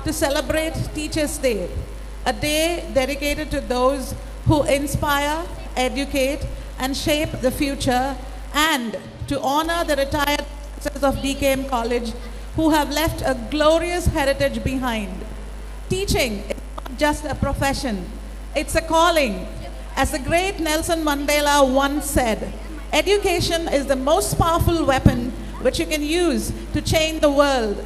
to celebrate Teachers' Day, a day dedicated to those who inspire, educate, and shape the future, and to honor the retired professors of DKM College who have left a glorious heritage behind. Teaching is not just a profession, it's a calling. As the great Nelson Mandela once said, education is the most powerful weapon which you can use to change the world.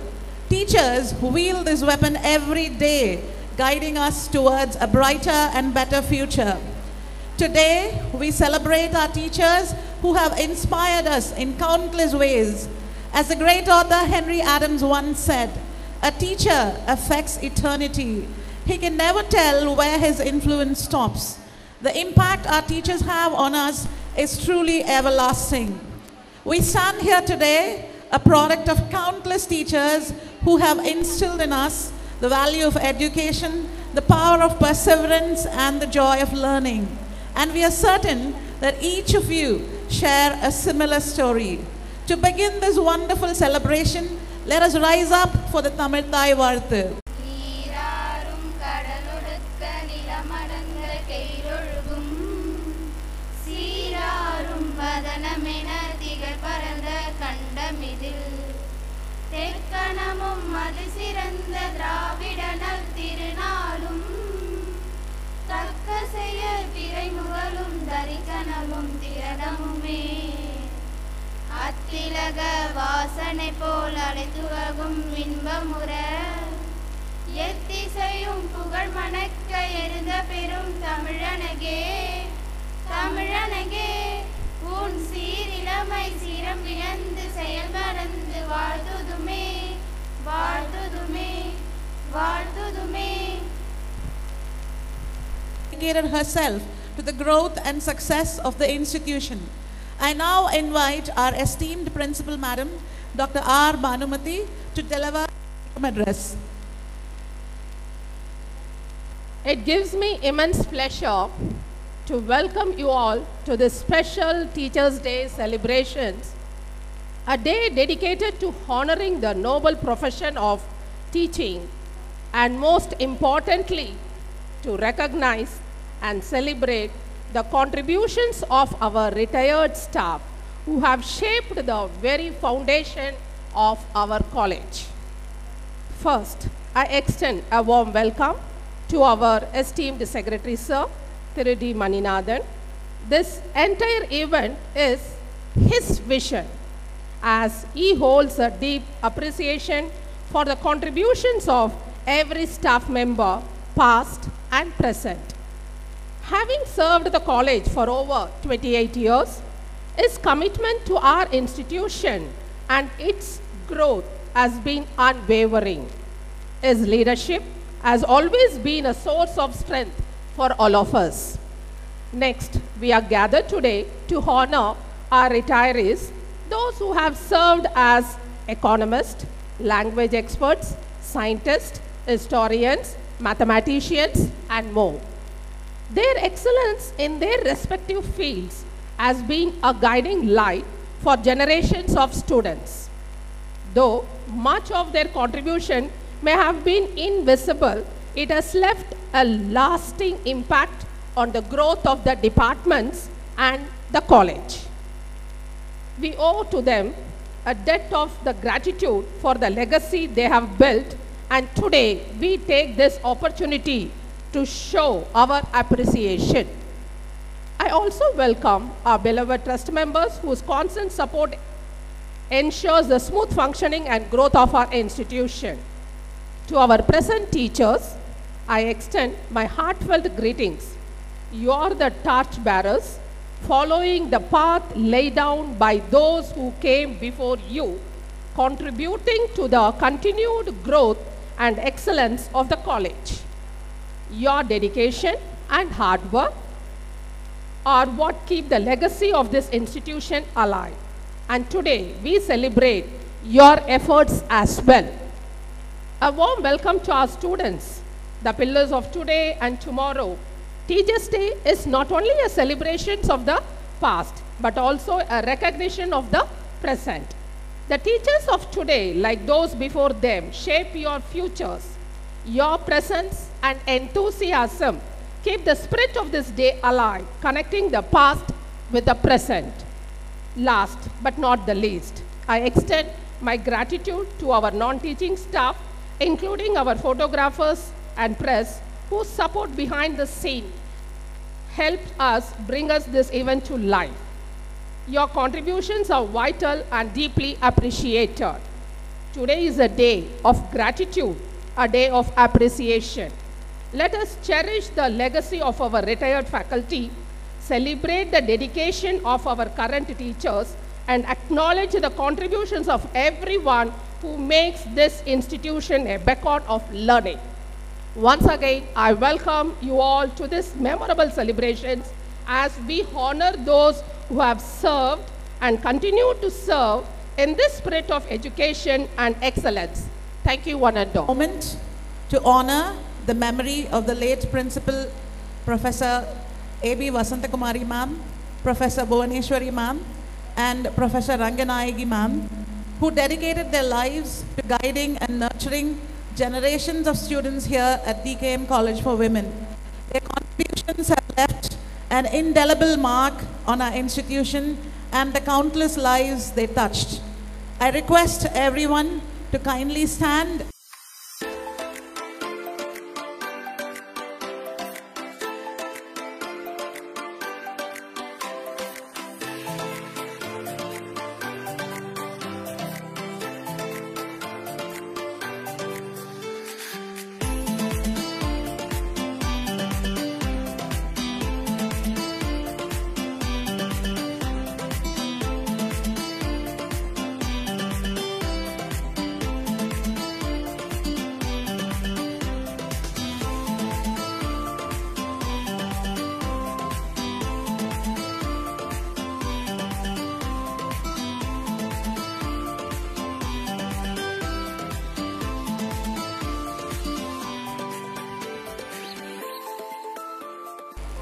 Teachers wield this weapon every day, guiding us towards a brighter and better future. Today, we celebrate our teachers who have inspired us in countless ways. As the great author Henry Adams once said, a teacher affects eternity. He can never tell where his influence stops. The impact our teachers have on us is truly everlasting. We stand here today, a product of countless teachers who have instilled in us the value of education, the power of perseverance, and the joy of learning. And we are certain that each of you share a similar story. To begin this wonderful celebration, let us rise up for the Tamil Thai Varthu. தெக்கணமும் அது சிறந்த திராவிடனல் திருநாளும் தக்க செயல் திரைமுகலும் தரிசனமும் திரதமுமே அத்திலக வாசனை போல் அடைத்துவகும் இன்பமுற எத்திசையும் புகழ் மணக்க எருந்த பெரும் தமிழனகே தமிழனகே உன் சீரிழமை சிரம் இழந்து செயல் மறந்து வாழ்த்துதுமே வாழ்த்துதுமே வாழ்த்துதுமே. Dedicated herself to the growth and success of the institution. I now invite our esteemed Principal Madam, Dr. R. Bhanumati, to deliver an address. It gives me immense pleasure to welcome you all to this special Teachers' Day celebrations, a day dedicated to honoring the noble profession of teaching, and most importantly, to recognize and celebrate the contributions of our retired staff who have shaped the very foundation of our college. First, I extend a warm welcome to our esteemed Secretary Sir, Thiru D. Maninathan. This entire event is his vision, as he holds a deep appreciation for the contributions of every staff member, past and present. Having served the college for over 28 years, his commitment to our institution and its growth has been unwavering. His leadership has always been a source of strength for all of us. Next, we are gathered today to honor our retirees, those who have served as economists, language experts, scientists, historians, mathematicians, and more. Their excellence in their respective fields has been a guiding light for generations of students. Though much of their contribution may have been invisible, it has left a lasting impact on the growth of the departments and the college. We owe to them a debt of the gratitude for the legacy they have built, and today we take this opportunity to show our appreciation. I also welcome our beloved trust members whose constant support ensures the smooth functioning and growth of our institution. To our present teachers, I extend my heartfelt greetings. You are the torch bearers, following the path laid down by those who came before you, contributing to the continued growth and excellence of the college. Your dedication and hard work are what keep the legacy of this institution alive. And today, we celebrate your efforts as well. A warm welcome to our students, the pillars of today and tomorrow. Teachers' Day is not only a celebration of the past, but also a recognition of the present. The teachers of today, like those before them, shape your futures. Your presence and enthusiasm keep the spirit of this day alive, connecting the past with the present. Last but not the least, I extend my gratitude to our non-teaching staff, including our photographers and press, whose support behind the scene helped us bring this event to life. Your contributions are vital and deeply appreciated. Today is a day of gratitude, a day of appreciation. Let us cherish the legacy of our retired faculty, celebrate the dedication of our current teachers, and acknowledge the contributions of everyone who makes this institution a beacon of learning. Once again, I welcome you all to this memorable celebrations as we honor those who have served and continue to serve in this spirit of education and excellence. Thank you, one and all. Moment to honor the memory of the late Principal Professor A.B. Vasantakumari ma'am, Professor Bhuvaneshwari ma'am, and Professor Ranganayagi ma'am, who dedicated their lives to guiding and nurturing generations of students here at DKM College for Women. Their contributions have left an indelible mark on our institution and the countless lives they touched. I request everyone to kindly stand.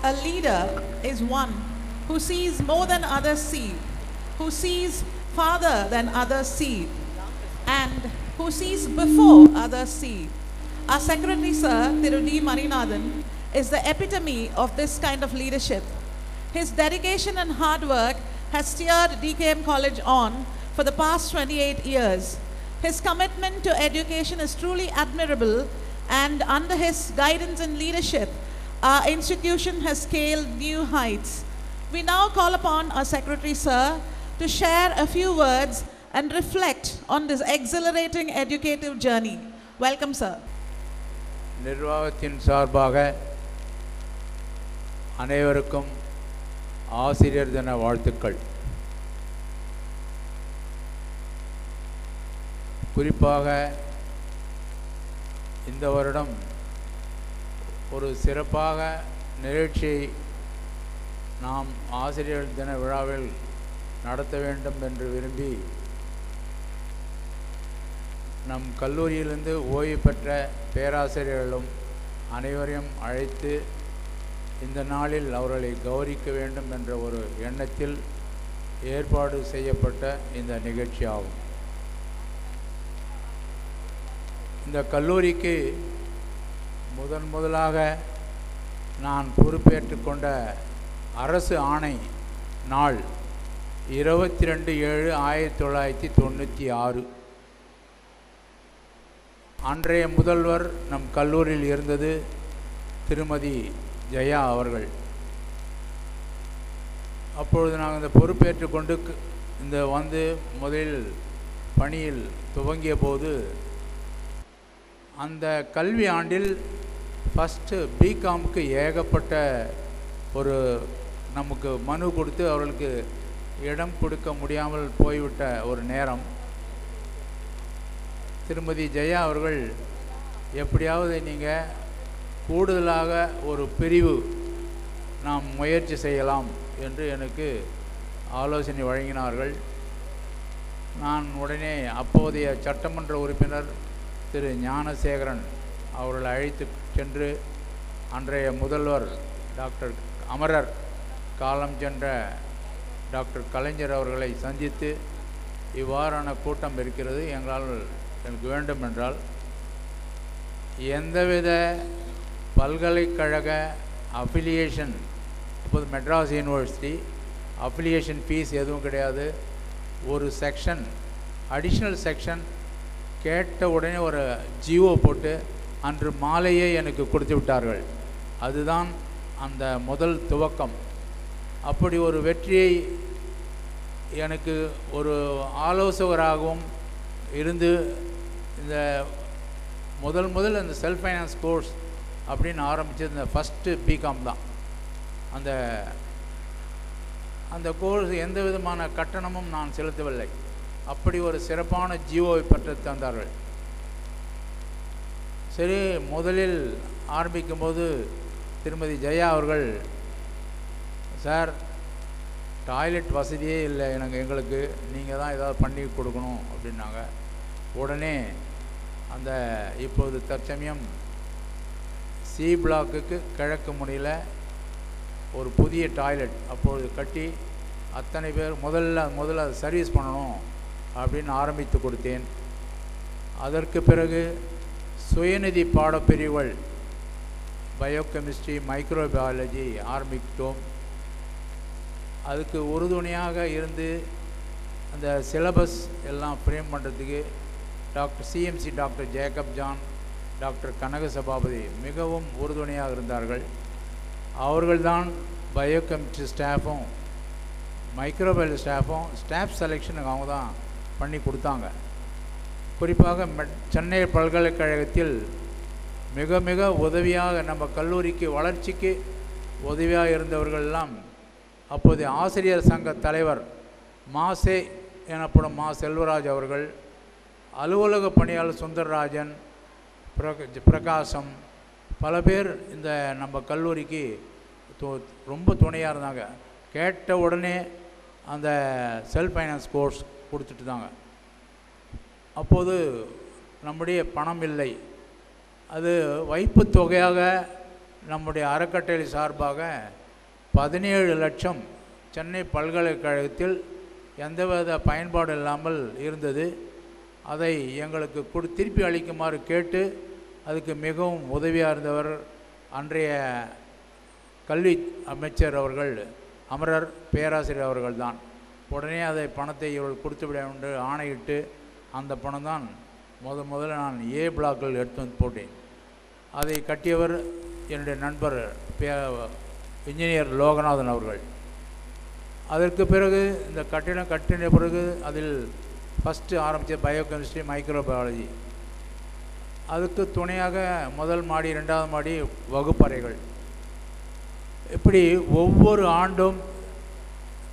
A leader is one who sees more than others see, who sees farther than others see, and who sees before others see. Our Secretary Sir, Thiru D. Marinathan, is the epitome of this kind of leadership. His dedication and hard work has steered DKM College on for the past 28 years. His commitment to education is truly admirable, and under his guidance and leadership, our institution has scaled new heights. We now call upon our Secretary Sir to share a few words and reflect on this exhilarating educative journey. Welcome, sir. நிர்வாகத்தின் சார்பாக அனைவருக்கும் ஆசிரியர் தின வாழ்த்துக்கள். குறிப்பாக இந்த வருடம் ஒரு சிறப்பாக நிகழ்ச்சியை நாம் ஆசிரியர் தின விழாவில் நடத்த வேண்டும் என்று விரும்பி நம் கல்லூரியிலிருந்து ஓய்வு பெற்ற பேராசிரியர்களும் அனைவரையும் அழைத்து இந்த நாளில் அவர்களை கௌரவிக்க வேண்டும் என்ற ஒரு எண்ணத்தில் ஏற்பாடு செய்யப்பட்ட இந்த நிகழ்ச்சி ஆகும். இந்த கல்லூரிக்கு முதலாக நான் பொறுப்பேற்று கொண்ட அரசு ஆணை நாள் 22/7/1996. அன்றைய முதல்வர் நம் கல்லூரியில் இருந்தது திருமதி ஜெயா அவர்கள். அப்பொழுது நாங்கள் இந்த பொறுப்பேற்று கொண்டு இந்த முதலில் பணியில் துவங்கிய போது அந்த கல்வி ஆண்டில் ஃபஸ்ட்டு பிகாமுக்கு ஏகப்பட்ட ஒரு நமக்கு மனு கொடுத்து அவர்களுக்கு இடம் கொடுக்க முடியாமல் போய்விட்ட ஒரு நேரம். திருமதி ஜெயா அவர்கள் எப்படியாவது நீங்கள் கூடுதலாக ஒரு பிரிவு நாம் முயற்சி செய்யலாம் என்று எனக்கு ஆலோசனை வழங்கினார்கள். நான் உடனே அப்போதைய சட்டமன்ற உறுப்பினர் திரு ஞானசேகரன் அவர்களை அழைத்து சென்று அன்றைய முதல்வர் டாக்டர் அமரர் காலம் சென்ற டாக்டர் கலைஞர் அவர்களை சந்தித்து இவ்வாறான கூட்டம் இருக்கிறது, எனக்கு வேண்டும் என்றால் எந்தவித பல்கலைக்கழக அஃபிலியேஷன், இப்போது மெட்ராஸ் யூனிவர்சிட்டி அஃபிலியேஷன் ஃபீஸ் எதுவும் கிடையாது. ஒரு செக்ஷன், அடிஷ்னல் செக்ஷன் கேட்ட உடனே ஒரு ஜிஓ போட்டு அன்று மாலையே எனக்கு கொடுத்து விட்டார்கள். அதுதான் அந்த முதல் துவக்கம். அப்படி ஒரு வெற்றியை எனக்கு ஒரு ஆலோசகராகவும் இருந்து இந்த முதல் அந்த செல்ஃப் ஃபைனான்ஸ் கோர்ஸ் அப்படின்னு ஆரம்பித்தது இந்த ஃபஸ்ட்டு பிகாம் தான். அந்த கோர்ஸ் எந்த விதமான கட்டணமும் நான் செலுத்தவில்லை. அப்படி ஒரு சிறப்பான ஜிஓவை பெற்று தந்தார்கள். சரி, முதலில் ஆரம்பிக்கும்போது திருமதி ஜெயா அவர்கள், சார் டாய்லெட் வசதியே இல்லை எங்களுக்கு, நீங்கள் தான் ஏதாவது பண்ணி கொடுக்கணும் அப்படின்னாங்க. உடனே அந்த இப்போது தற்சமயம் சி பிளாக்குக்கு கிழக்கு முனையில் ஒரு புதிய டாய்லெட் அப்பொழுது கட்டி அத்தனை பேர் முதல்ல அதை சர்வீஸ் பண்ணணும் அப்படின்னு ஆரம்பித்து கொடுத்தேன். அதற்கு பிறகு சுயநிதி பாடப்பிரிவுகள் பயோகெமிஸ்ட்ரி, மைக்ரோபயாலஜி ஆரம்பித்தோம். அதுக்கு உறுதுணையாக இருந்து அந்த சிலபஸ் எல்லாம் ஃப்ரேம் பண்ணுறதுக்கு CMC doctor Jacob John, doctor Kanaka Sabapathi மிகவும் உறுதுணையாக இருந்தார்கள். அவர்கள்தான் பயோகெமிஸ்ட்ரி ஸ்டாஃபும் மைக்ரோபயாலஜி ஸ்டாஃபும் ஸ்டாஃப் செலெக்ஷனுக்கு அவங்க தான் பண்ணி கொடுத்தாங்க. குறிப்பாக சென்னை பல்கலைக்கழகத்தில் மிக மிக உதவியாக நம்ம கல்லூரிக்கு வளர்ச்சிக்கு உதவியாக இருந்தவர்களெல்லாம் அப்போது ஆசிரியர் சங்க தலைவர் மாசே எனப்படும் மா செல்வராஜ் அவர்கள், அலுவலக பணியாளர் சுந்தரராஜன், பிரகாசம், பல பேர் இந்த நம்ம கல்லூரிக்கு ரொம்ப துணையாக இருந்தாங்க. கேட்ட உடனே அந்த செல்ஃப் ஃபைனான்ஸ் கோர்ஸ் கொடுத்துட்டு தாங்க. அப்போது நம்முடைய பணம் இல்லை. அது வைப்பு தொகையாக நம்முடைய அறக்கட்டளை சார்பாக 17 லட்சம் சென்னை பல்கலைக்கழகத்தில் எந்தவித பயன்பாடு இல்லாமல் இருந்தது. அதை எங்களுக்கு திருப்பி அளிக்குமாறு கேட்டு அதுக்கு மிகவும் உதவியாக இருந்தவர் அன்றைய கல்வி அமைச்சர் அவர்கள், அமரர் பேராசிரியர் அவர்கள் தான். உடனே அதை பணத்தை இவர்கள் கொடுத்து விட என்று ஆணையிட்டு அந்த பணம் தான் முதல்ல நான் ஏ பிளாக்கில் எடுத்து வந்து போட்டேன். அதை கட்டியவர் என்னுடைய நண்பர் இன்ஜினியர் லோகநாதன் அவர்கள். அதற்கு பிறகு இந்த கட்டிடம் கட்டின பிறகு அதில் ஃபஸ்ட்டு ஆரம்பித்த பயோகெமிஸ்ட்ரி, மைக்ரோபயாலஜி, அதுக்கு துணையாக முதல் மாடி, 2வது மாடி வகுப்பறைகள். இப்படி ஒவ்வொரு ஆண்டும்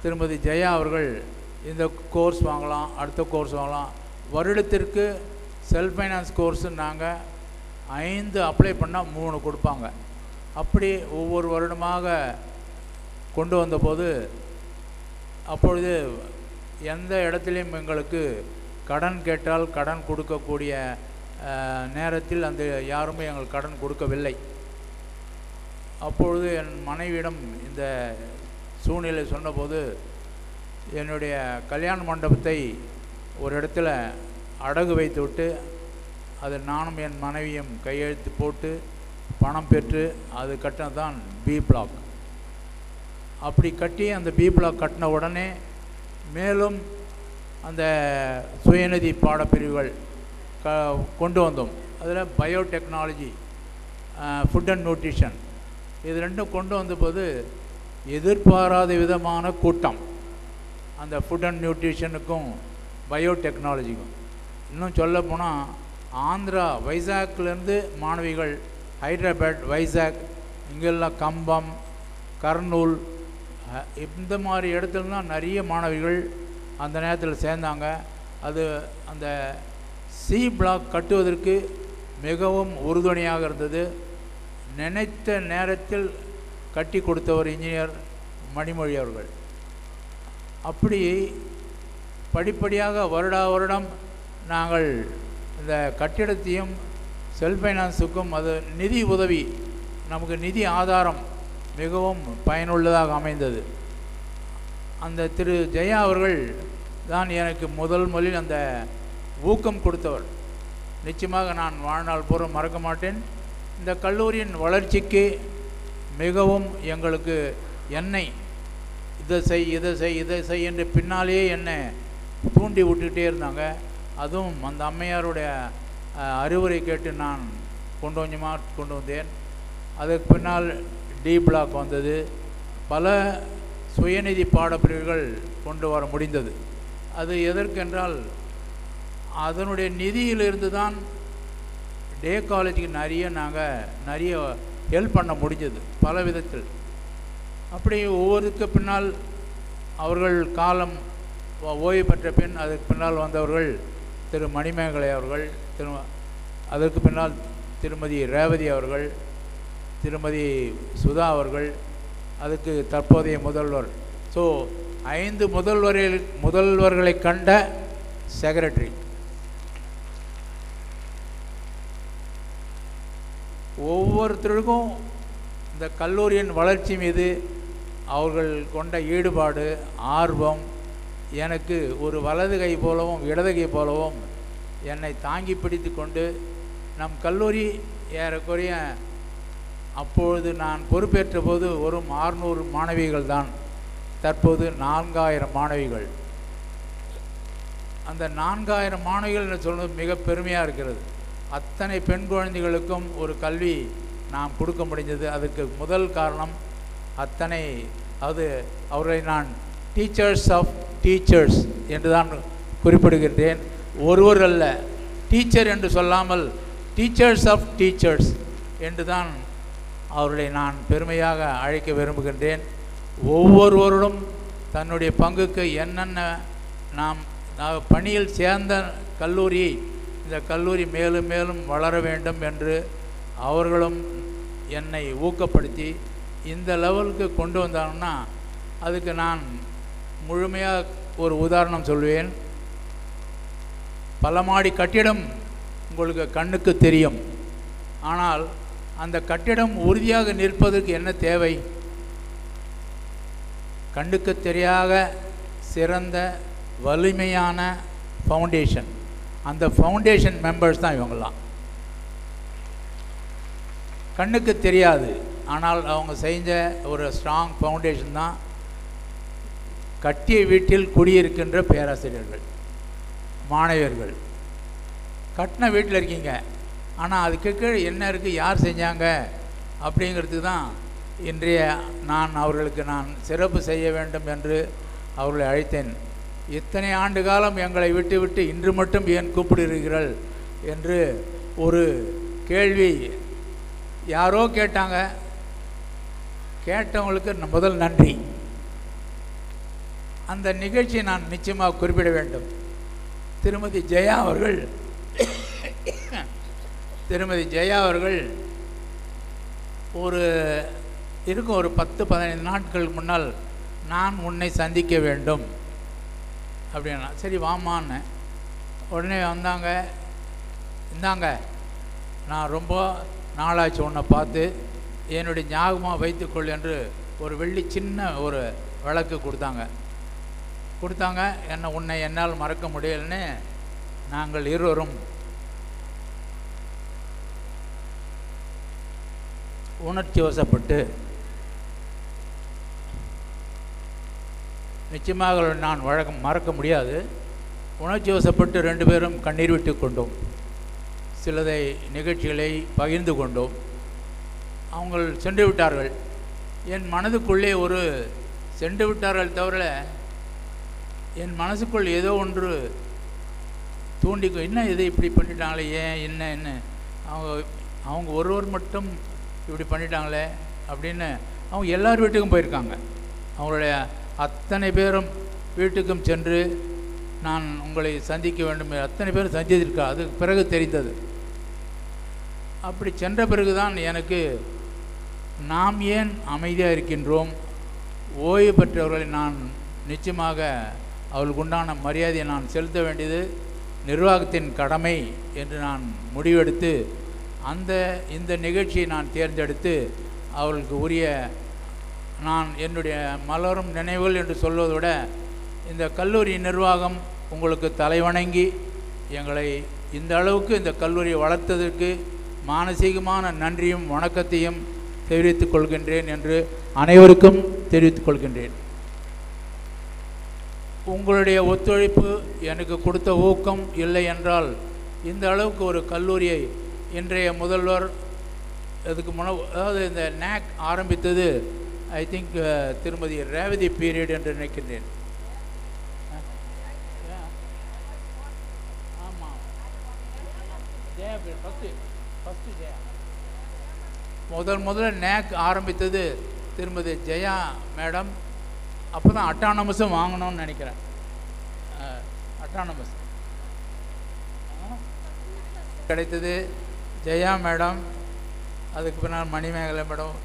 திருமதி ஜெயா அவர்கள் இந்த கோர்ஸ் வாங்கலாம், அடுத்த கோர்ஸ் வாங்கலாம். வருடத்திற்கு செல்ஃப் ஃபைனான்ஸ் கோர்ஸு நாங்கள் 5 அப்ளை பண்ணால் 3 கொடுப்பாங்க. அப்படி ஒவ்வொரு வருடமாக கொண்டு வந்தபோது அப்பொழுது எந்த இடத்துலையும் எங்களுக்கு கடன் கேட்டால் கடன் கொடுக்கக்கூடிய நேரத்தில் அந்த யாருமே எங்களுக்கு கடன் கொடுக்கவில்லை. அப்பொழுது என் மனைவியிடம் இந்த சூழ்நிலை சொன்னபோது என்னுடைய கல்யாண மண்டபத்தை ஒரு இடத்துல அடகு வைத்து விட்டு அது நானும் என் மனைவியும் கையெழுத்து போட்டு பணம் பெற்று அது கட்டினது தான் பி பிளாக். அப்படி கட்டி அந்த பி பிளாக் கட்டின உடனே மேலும் அந்த சுயநிதி பாடப்பிரிவுகள் கொண்டு வந்தோம். அதில் பயோடெக்னாலஜி, ஃபுட் அண்ட் நியூட்ரிஷன், இது ரெண்டும் கொண்டு வந்தபோது எதிர்பாராத விதமான கூட்டம் அந்த ஃபுட் அண்ட் நியூட்ரிஷனுக்கும் பயோடெக்னாலஜிக்கும். இன்னும் சொல்லப்போனால் ஆந்திரா வைசாக்லேருந்து மாணவிகள், ஹைதராபாத், வைசாக், இங்கெல்லாம் கம்பம், கர்னூல், இந்த மாதிரி இடத்துலலாம் நிறைய மாணவிகள் அந்த நேரத்தில் சேர்ந்தாங்க. அது அந்த சி பிளாக் கட்டுவதற்கு மிகவும் உறுதுணையாக இருந்தது. நினைத்த நேரத்தில் கட்டி கொடுத்தவர் இன்ஜினியர் மணிமொழி அவர்கள். அப்படி படிப்படியாக வருடம் நாங்கள் இந்த கட்டிடத்தையும் செல்ஃப் ஃபைனான்ஸுக்கும் அது நிதி உதவி, நமக்கு நிதி ஆதாரம் மிகவும் பயனுள்ளதாக அமைந்தது. அந்த திரு ஜெயா அவர்கள் தான் எனக்கு முதலில் அந்த ஊக்கம் கொடுத்தவர். நிச்சயமாக நான் வாழ்நாள் பூரா மறக்க மாட்டேன். இந்த கல்லூரியின் வளர்ச்சிக்கு மிகவும் எங்களுக்கு என்னை இதை செய் என்று பின்னாலேயே என்னை தூண்டி விட்டுக்கிட்டே இருந்தாங்க. அதுவும் அந்த அம்மையாருடைய அறிவுரை கேட்டு நான் கொஞ்சமாக கொண்டு வந்தேன். அதுக்கு பின்னால் டி பிளாக் வந்தது. பல சுயநிதி பாடப்பிரிவுகள் கொண்டு வர முடிந்தது. அது எதற்கென்றால் அதனுடைய நிதியிலிருந்து தான் டே காலேஜுக்கு நிறைய ஹெல்ப் பண்ண முடிஞ்சது பல விதத்தில். அப்படி ஒவ்வொருக்கு பின்னால் அவர்கள் காலம் ஓய்வு பெற்ற பின் அதுக்கு பின்னால் வந்தவர்கள் திரு மணிமேகலை அவர்கள், அதற்கு பின்னால் திருமதி ரேவதி அவர்கள், திருமதி சுதா அவர்கள், அதுக்கு தற்போதைய முதல்வர். ஸோ 5 முதல்வர்களை கண்ட செக்ரட்டரி. ஒவ்வொருத்தருக்கும் இந்த கல்லூரியின் வளர்ச்சி மீது அவர்கள் கொண்ட ஈடுபாடு, ஆர்வம் எனக்கு ஒரு வலது கை போலவும் இடது கை போலவும் என்னை தாங்கி பிடித்து கொண்டு நம் கல்லூரி ஏறக்குறைய அப்பொழுது நான் பொறுப்பேற்ற போது வெறும் 600 மாணவிகள் தான். தற்போது 4000 மாணவிகள். அந்த 4000 மாணவிகள் என்று சொல்வது மிக பெருமையாக இருக்கிறது. அத்தனை பெண் குழந்தைகளுக்கும் ஒரு கல்வி நாம் கொடுக்க முடிஞ்சது. அதுக்கு முதல் காரணம் அவர்களை நான் டீச்சர்ஸ் ஆஃப் டீச்சர்ஸ் என்று தான் குறிப்பிடுகின்றேன். ஒருவர் அல்ல, டீச்சர் என்று சொல்லாமல் டீச்சர்ஸ் ஆஃப் டீச்சர்ஸ் என்று தான் அவர்களை நான் பெருமையாக அழைக்க விரும்புகின்றேன். ஒவ்வொருவரும் தன்னுடைய பங்குக்கு என்னென்ன நாம் பணியில் சேர்ந்த கல்லூரி, இந்த கல்லூரி மேலும் மேலும் வளர வேண்டும் என்று அவர்களும் என்னை ஊக்கப்படுத்தி இந்த லெவலுக்கு கொண்டு வந்தாங்கன்னா அதுக்கு நான் முழுமையாக ஒரு உதாரணம் சொல்வேன். பல மாடி கட்டிடம் உங்களுக்கு கண்ணுக்கு தெரியும். ஆனால் அந்த கட்டிடம் உறுதியாக நிற்பதற்கு என்ன தேவை? கண்ணுக்கு தெரியாத சிறந்த வலிமையான ஃபவுண்டேஷன். அந்த ஃபவுண்டேஷன் மெம்பர்ஸ் தான் இவங்கெல்லாம். கண்ணுக்கு தெரியாது, ஆனால் அவங்க செஞ்ச ஒரு ஸ்ட்ராங் ஃபவுண்டேஷன் தான் கட்டிய வீட்டில் குடியிருக்கின்ற பேராசிரியர்கள், மாணவர்கள். கட்டின வீட்டில் இருக்கீங்க, ஆனால் அதுக்கு கீழே என்ன இருக்குது, யார் செஞ்சாங்க அப்படிங்கிறதுக்கு தான் இன்றைய நான் அவர்களுக்கு நான் சிறப்பு செய்ய வேண்டும் என்று அவர்களை அழைத்தேன். இத்தனை ஆண்டு காலம் எங்களை விட்டு இன்று மட்டும் ஏன் கூப்பிடுகிறீர்கள் என்று ஒரு கேள்வி யாரோ கேட்டாங்க. கேட்டவங்களுக்கு முதல் நன்றி. அந்த நிகழ்ச்சியை நான் நிச்சயமாக குறிப்பிட வேண்டும். திருமதி ஜெயா அவர்கள் ஒரு 10-15 நாட்களுக்கு முன்னால் நான் உன்னை சந்திக்க வேண்டும் அப்படின்னா, சரி வாமான்னு உடனே வந்தாங்க. இந்தாங்க, நான் ரொம்ப நாளாச்சு உன்னை பார்த்து, என்னுடைய ஞாபகமாக வைத்துக்கொள் என்று ஒரு வெள்ளி சின்ன ஒரு விளக்கு கொடுத்தாங்க. உன்னை என்னால் மறக்க முடியலன்னு நாங்கள் இருவரும் உணர்ச்சி வசப்பட்டு நிச்சயமாக நான் மறக்க முடியாது. உணர்ச்சி வசப்பட்டு 2 பேரும் கண்ணீர் விட்டு கொண்டோம். சிலதை நிகழ்ச்சிகளை பகிர்ந்து கொண்டோம். அவங்க சென்று விட்டார்கள். என் மனதுக்குள்ளே சென்று விட்டார்கள் தவிர என் மனசுக்குள் ஏதோ ஒன்று தூண்டிக்கும். என்ன இதை இப்படி பண்ணிட்டாங்களே, ஏன் என்ன அவங்க ஒருவர் மட்டும் இப்படி பண்ணிட்டாங்களே அப்படின்னு அவங்க எல்லார் வீட்டுக்கும் போயிருக்காங்க. அவங்களுடைய அத்தனை பேரும் வீட்டுக்கும் சென்று நான் உங்களை சந்திக்க வேண்டும், அத்தனை பேரும் சந்தித்திருக்கா. அதுக்கு பிறகு தெரிந்தது. அப்படி சென்ற பிறகு தான் எனக்கு நாம் ஏன் அமைதியாக இருக்கின்றோம், ஓய்வு பெற்றவர்களை நான் நிச்சயமாக அவர்களுக்கு உண்டான மரியாதையை நான் செலுத்த வேண்டியது நிர்வாகத்தின் கடமை என்று நான் முடிவெடுத்து இந்த நிகழ்ச்சியை நான் தேர்ந்தெடுத்து அவர்களுக்கு உரிய நான் என்னுடைய மலரும் நினைவுகள் என்று சொல்வதை விட இந்த கல்லூரி நிர்வாகம் உங்களுக்கு தலைவணங்கி எங்களை இந்த அளவுக்கு இந்த கல்லூரியை வளர்த்ததற்கு மானசீகமான நன்றியும் வணக்கத்தையும் தெரிவித்துக் கொள்கின்றேன் என்று அனைவருக்கும் தெரிவித்துக் கொள்கின்றேன். உங்களுடைய ஒத்துழைப்பு எனக்கு கொடுத்த ஊக்கம் இல்லை என்றால் இந்த அளவுக்கு ஒரு கல்லூரியை இன்றைய முதல்வர் அதுக்கு அதாவது இந்த NAC ஆரம்பித்தது ஐ திங்க் திருமதி ரேவதி பீரியட் என்று நினைக்கின்றேன். ஆமாம், முதல்ல NAC ஆரம்பித்தது திருமதி ஜெயா மேடம். அப்போ தான் அட்டானமஸும் வாங்கணும்னு நினைக்கிறேன். அட்டானமஸ் கிடைத்தது ஜெயா மேடம், அதுக்கு பின்னால் மணிமேகலை மேடம்.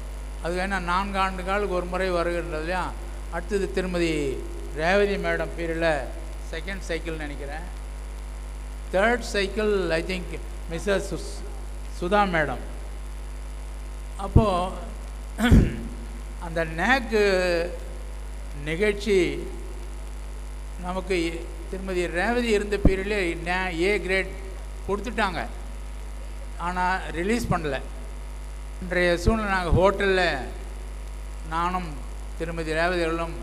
அது வேணால் 4 ஆண்டுகளுக்கு ஒரு முறை வருகின்றது இல்லையா. அடுத்தது திருமதி ரேவதி மேடம் பீரியடில் செகண்ட் சைக்கிள் நினைக்கிறேன். Third cycle I think missus Sudha madam. அப்போது அந்த NAC நிகழ்ச்சி நமக்கு திருமதி ரேவதி இருந்த பீரியட்லேயே A கிரேட் கொடுத்துட்டாங்க, ஆனால் ரிலீஸ் பண்ணலை. இன்றைய சூழ்நிலை நாங்கள் ஹோட்டலில் நானும் திருமதி ரேவதி அவர்களும்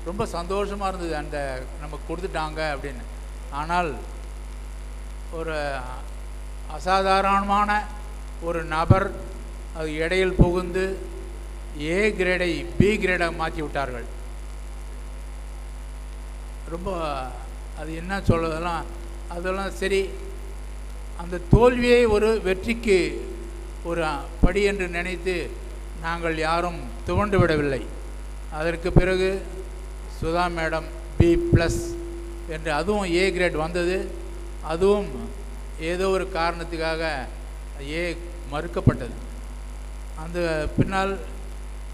ரொம்ப சந்தோஷமாக இருந்தது அந்த நமக்கு கொடுத்துட்டாங்க அப்படின்னு. ஆனால் ஒரு அசாதாரணமான ஒரு நபர் அது இடையில் புகுந்து A கிரேடை B கிரேடாக மாற்றி விட்டார்கள். ரொம்ப அது என்ன சொல்வதெல்லாம் அதெல்லாம் சரி. அந்த தோல்வியை ஒரு வெற்றிக்கு ஒரு படி என்று நினைத்து நாங்கள் யாரும் துவண்டு விடவில்லை. அதற்கு பிறகு சுதா மேடம் B+ என்று அதுவும் A கிரேட் வந்தது. அதுவும் ஏதோ ஒரு காரணத்துக்காக A மறுக்கப்பட்டது. அந்த பின்னால்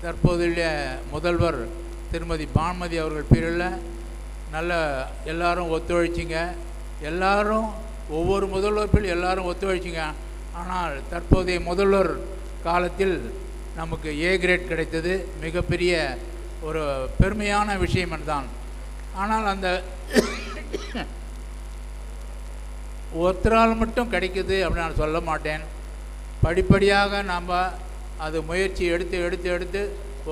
தற்போதைய முதல்வர் திருமதி பானுமதி அவர்கள் பீரியடில் நல்ல எல்லாரும் ஒத்துழைச்சிங்க. எல்லாரும் ஒவ்வொரு முதல்வர் எல்லாரும் ஒத்துழைச்சிங்க. ஆனால் தற்போதைய முதல்வர் காலத்தில் நமக்கு A கிரேட் கிடைத்தது மிகப்பெரிய ஒரு பெருமையான விஷயம் தான். ஆனால் அந்த ஒருத்தரால் மட்டும் கிடைக்குது அப்படின்னு நான் சொல்ல மாட்டேன். படிப்படியாக நாம் அது முயற்சி எடுத்து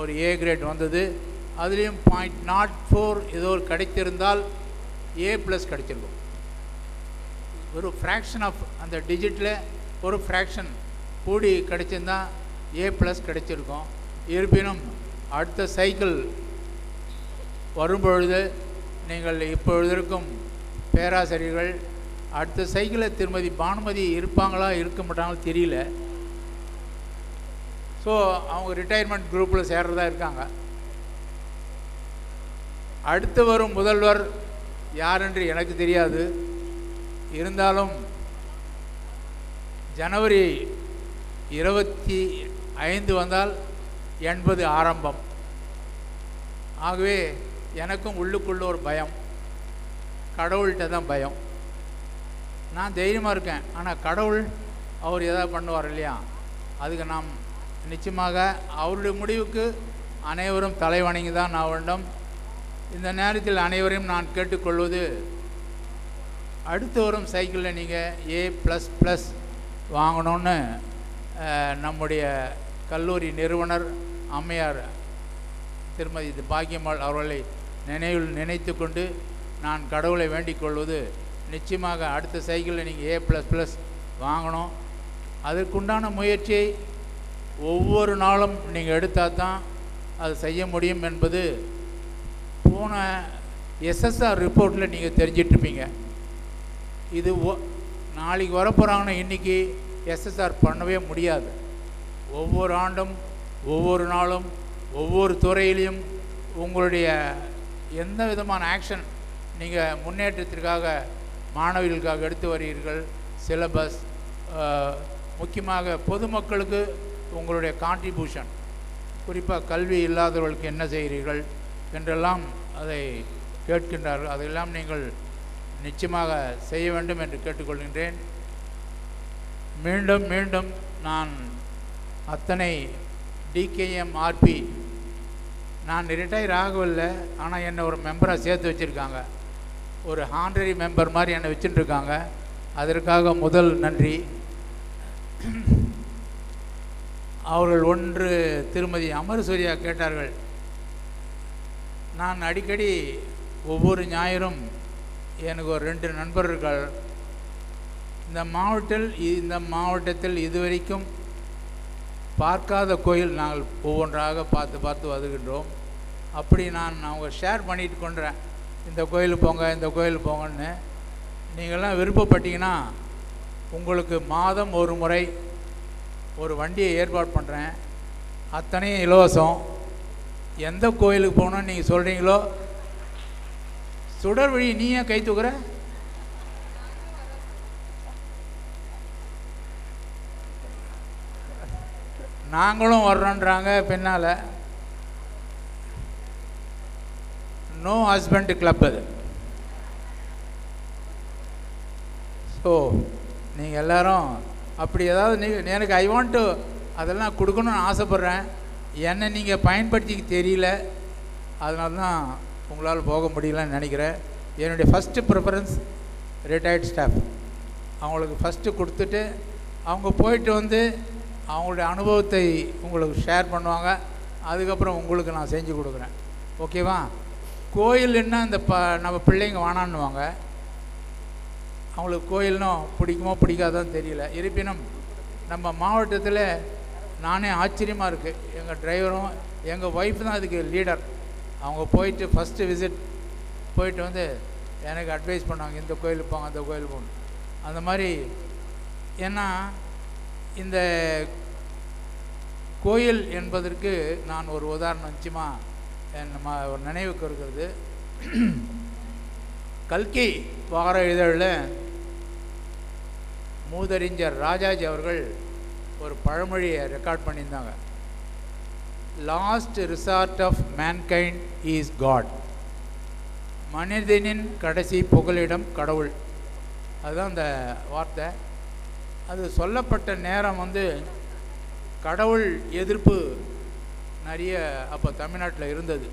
ஒரு A கிரேட் வந்தது. அதுலேயும் 0.04 ஏதோ ஒரு கிடைத்திருந்தால் A+ கிடைச்சிருக்கும். ஒரு ஃப்ராக்ஷன் ஆஃப் அந்த டிஜிட்டில் ஒரு ஃப்ராக்ஷன் கூடி கிடைச்சிருந்தா A+ கிடைச்சிருக்கும். இருப்பினும் அடுத்த சைக்கிள் வரும்பொழுது நீங்கள் இப்பொழுது இருக்கும் பேராசிரியர்கள் அடுத்த சைக்கிளில் திருமதி பானுமதி இருப்பாங்களா இருக்க மாட்டாங்களோ தெரியல. ஸோ அவங்க ரிட்டையர்மெண்ட் குரூப்பில் சேர்றதா இருக்காங்க. அடுத்து வரும் முதல்வர் யார் என்று எனக்கு தெரியாது. இருந்தாலும் ஜனவரி 25 வந்தால் 80 ஆரம்பம். ஆகவே எனக்கும் உள்ளுக்குள்ள ஒரு பயம், கடவுள்கிட்ட தான் பயம். நான் தைரியமாக இருக்கேன், ஆனால் கடவுள் அவர் எதாவது பண்ணுவார் இல்லையா. அதுக்கு நாம் நிச்சயமாக அவருடைய முடிவுக்கு அனைவரும் தலைவணங்கி தான் நான் வேண்டும். இந்த நேரத்தில் அனைவரையும் நான் கேட்டுக்கொள்வது, அடுத்து வரும் சைக்கிளில் நீங்கள் A++ வாங்கணும்னு நம்முடைய கல்லூரி நிறுவனர் அம்மையார் திருமதி பாக்கியம்மாள் அவர்களை நினைத்து கொண்டு நான் கடவுளை வேண்டிக் கொள்வது, நிச்சயமாக அடுத்த சைக்கிளில் நீங்கள் A++ வாங்கணும். அதற்குண்டான முயற்சியை ஒவ்வொரு நாளும் நீங்கள் எடுத்தால் தான் அது செய்ய முடியும் என்பது போன SSR ரிப்போர்ட்டில் நீங்கள் தெரிஞ்சிட்ருப்பீங்க. இது நாளைக்கு வரப்போகிறாங்கன்னா இன்றைக்கி SSR பண்ணவே முடியாது. ஒவ்வொரு ஆண்டும் ஒவ்வொரு நாளும் ஒவ்வொரு துறையிலையும் உங்களுடைய எந்த விதமான ஆக்ஷன் நீங்கள் முன்னேற்றத்திற்காக மாணவிகளுக்காக எடுத்து வருகிறீர்கள். சிலபஸ், முக்கியமாக பொதுமக்களுக்கு உங்களுடைய கான்ட்ரிபியூஷன், குறிப்பாக கல்வி இல்லாதவர்களுக்கு என்ன செய்கிறீர்கள் என்றெல்லாம் அதை கேட்கின்றார்கள். அதையெல்லாம் நீங்கள் நிச்சயமாக செய்ய வேண்டும் என்று கேட்டுக்கொள்கின்றேன். மீண்டும் மீண்டும் நான் அத்தனை DKMRP நான் ரிட்டையர் ஆகவில்லை, ஆனால் என்னை ஒரு மெம்பராக சேர்த்து வச்சுருக்காங்க. ஒரு ஹானரரி மெம்பர் மாதிரி என்னை வச்சுட்டுருக்காங்க. அதற்காக முதல் நன்றி. அவர்கள் ஒன்று திருமதி அமரசூரியா கேட்டார்கள், நான் அடிக்கடி ஒவ்வொரு ஞாயிறும் எனக்கு ஒரு 2 நண்பர்கள் இந்த மாவட்டத்தில் இதுவரைக்கும் பார்க்காத கோயில் நாங்கள் ஒவ்வொன்றாக பார்த்து வருகின்றோம். அப்படி நான் அவங்க ஷேர் பண்ணிட்டு கொண்டேன், இந்த கோயிலுக்கு போங்க இந்த கோயிலுக்கு போங்கன்னு. நீங்கள்லாம் விருப்பப்பட்டீங்கன்னா உங்களுக்கு மாதம் ஒரு முறை ஒரு வண்டியை ஏற்பாடு பண்ணுறேன், அத்தனையும் இலவசம். எந்த கோயிலுக்கு போகணும்னு நீங்கள் சொல்கிறீங்களோ. சுடர் வழி நீ ஏன் கை தூக்குற? நாங்களும் வர்றோன்றாங்க பின்னால். நோ ஹஸ்பண்ட் கிளப் அது. ஸோ நீங்கள் எல்லோரும் அப்படி ஏதாவது எனக்கு ஐ வாண்ட் டு அதெல்லாம் கொடுக்கணும்னு ஆசைப்பட்றேன். என்னை நீங்கள் பயன்படுத்திக்க தெரியல, அதனால தான் உங்களால் போக முடியலன்னு நினைக்கிறேன். என்னுடைய ஃபஸ்ட்டு ப்ரிஃபரன்ஸ் ரிட்டையர்ட் ஸ்டாஃப். அவங்களுக்கு ஃபஸ்ட்டு கொடுத்துட்டு அவங்க போயிட்டு வந்து அவங்களுடைய அனுபவத்தை உங்களுக்கு ஷேர் பண்ணுவாங்க. அதுக்கப்புறம் உங்களுக்கு நான் செஞ்சு கொடுக்குறேன். ஓகேவா? கோயில்னா இந்த நம்ம பிள்ளைங்க வானான்னுவாங்க. அவங்களுக்கு கோயில்னும் பிடிக்குமோ பிடிக்காதான்னு தெரியல. இருப்பினும் நம்ம மாவட்டத்தில் நானே ஆச்சரியமாக இருக்குது. எங்கள் டிரைவரும் எங்கள் ஒய்ஃப் தான் அதுக்கு லீடர். அவங்க போயிட்டு ஃபஸ்ட்டு விசிட் போயிட்டு வந்து எனக்கு அட்வைஸ் பண்ணுவாங்க, இந்த கோயிலுக்கு போங்க அந்த கோயிலுக்கு போகணும். அந்த மாதிரி ஏன்னா இந்த கோயில் என்பதற்கு நான் ஒரு உதாரணம் நிச்சயமாக நம்ம ஒரு நினைவுக்கு இருக்கிறது. கல்கி வார இதழில் மூதறிஞர் ராஜாஜி அவர்கள் ஒரு பழமொழியை ரெக்கார்ட் பண்ணியிருந்தாங்க. Last resort of mankind is God. மனிதனின் கடைசி புகலிடம் கடவுள். அதுதான் அந்த வார்த்தை. அது சொல்லப்பட்ட நேரம் கடவுள் எதிர்ப்பு நிறைய அப்போ தமிழ்நாட்டில் இருந்தது.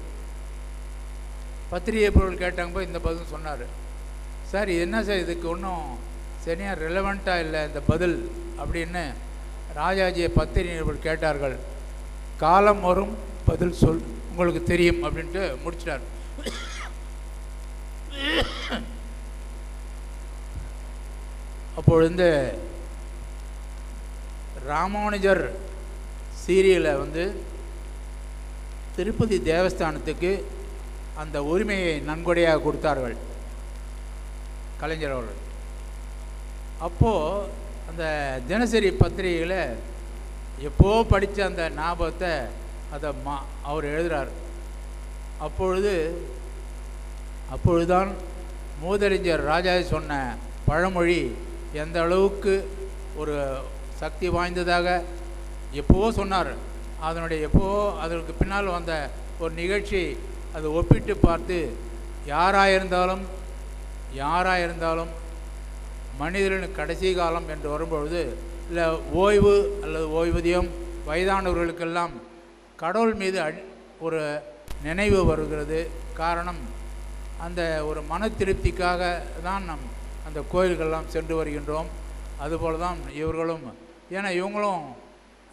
பத்திரிகை பொருள் கேட்டாங்க போய் இந்த பதில் சொன்னார். சார் என்ன சார் இதுக்கு ஒன்றும் சரியாக ரிலவெண்ட்டாக இல்லை இந்த பதில் அப்படின்னு ராஜாஜியை பத்திரிகை கேட்டார்கள். காலம் வரும் பதில் சொல் உங்களுக்கு தெரியும் அப்படின்ட்டு முடிச்சிட்டார். அப்பொழுது ராமானுஜர் சீரியலை திருப்பதி தேவஸ்தானத்துக்கு அந்த உரிமையை நன்கொடையாக கொடுத்தார்கள் கலைஞர் அவர்கள். அப்போது அந்த தினசரி பத்திரிகையில் எப்போ படித்த அந்த ஞாபகத்தை அதை அவர் எழுதுகிறார். அப்பொழுதுதான் மூதறிஞர் ராஜாஜி சொன்ன பழமொழி எந்த அளவுக்கு ஒரு சக்தி வாய்ந்ததாக எப்போவோ சொன்னார். அதற்கு பின்னால் வந்த ஒரு நிகழ்ச்சி அதை ஒப்பிட்டு பார்த்து யாராக இருந்தாலும் மனிதனின் கடைசி காலம் என்று வரும்பொழுது இல்லை ஓய்வு அல்லது ஓய்வூதியம் வயதானவர்களுக்கெல்லாம் கடவுள் மீது ஒரு நினைவு வருகிறது. காரணம் அந்த ஒரு மன திருப்திக்காக தான் அந்த கோயில்கள்லாம் சென்று வருகின்றோம். அதுபோல் தான் இவர்களும். ஏன்னா இவங்களும்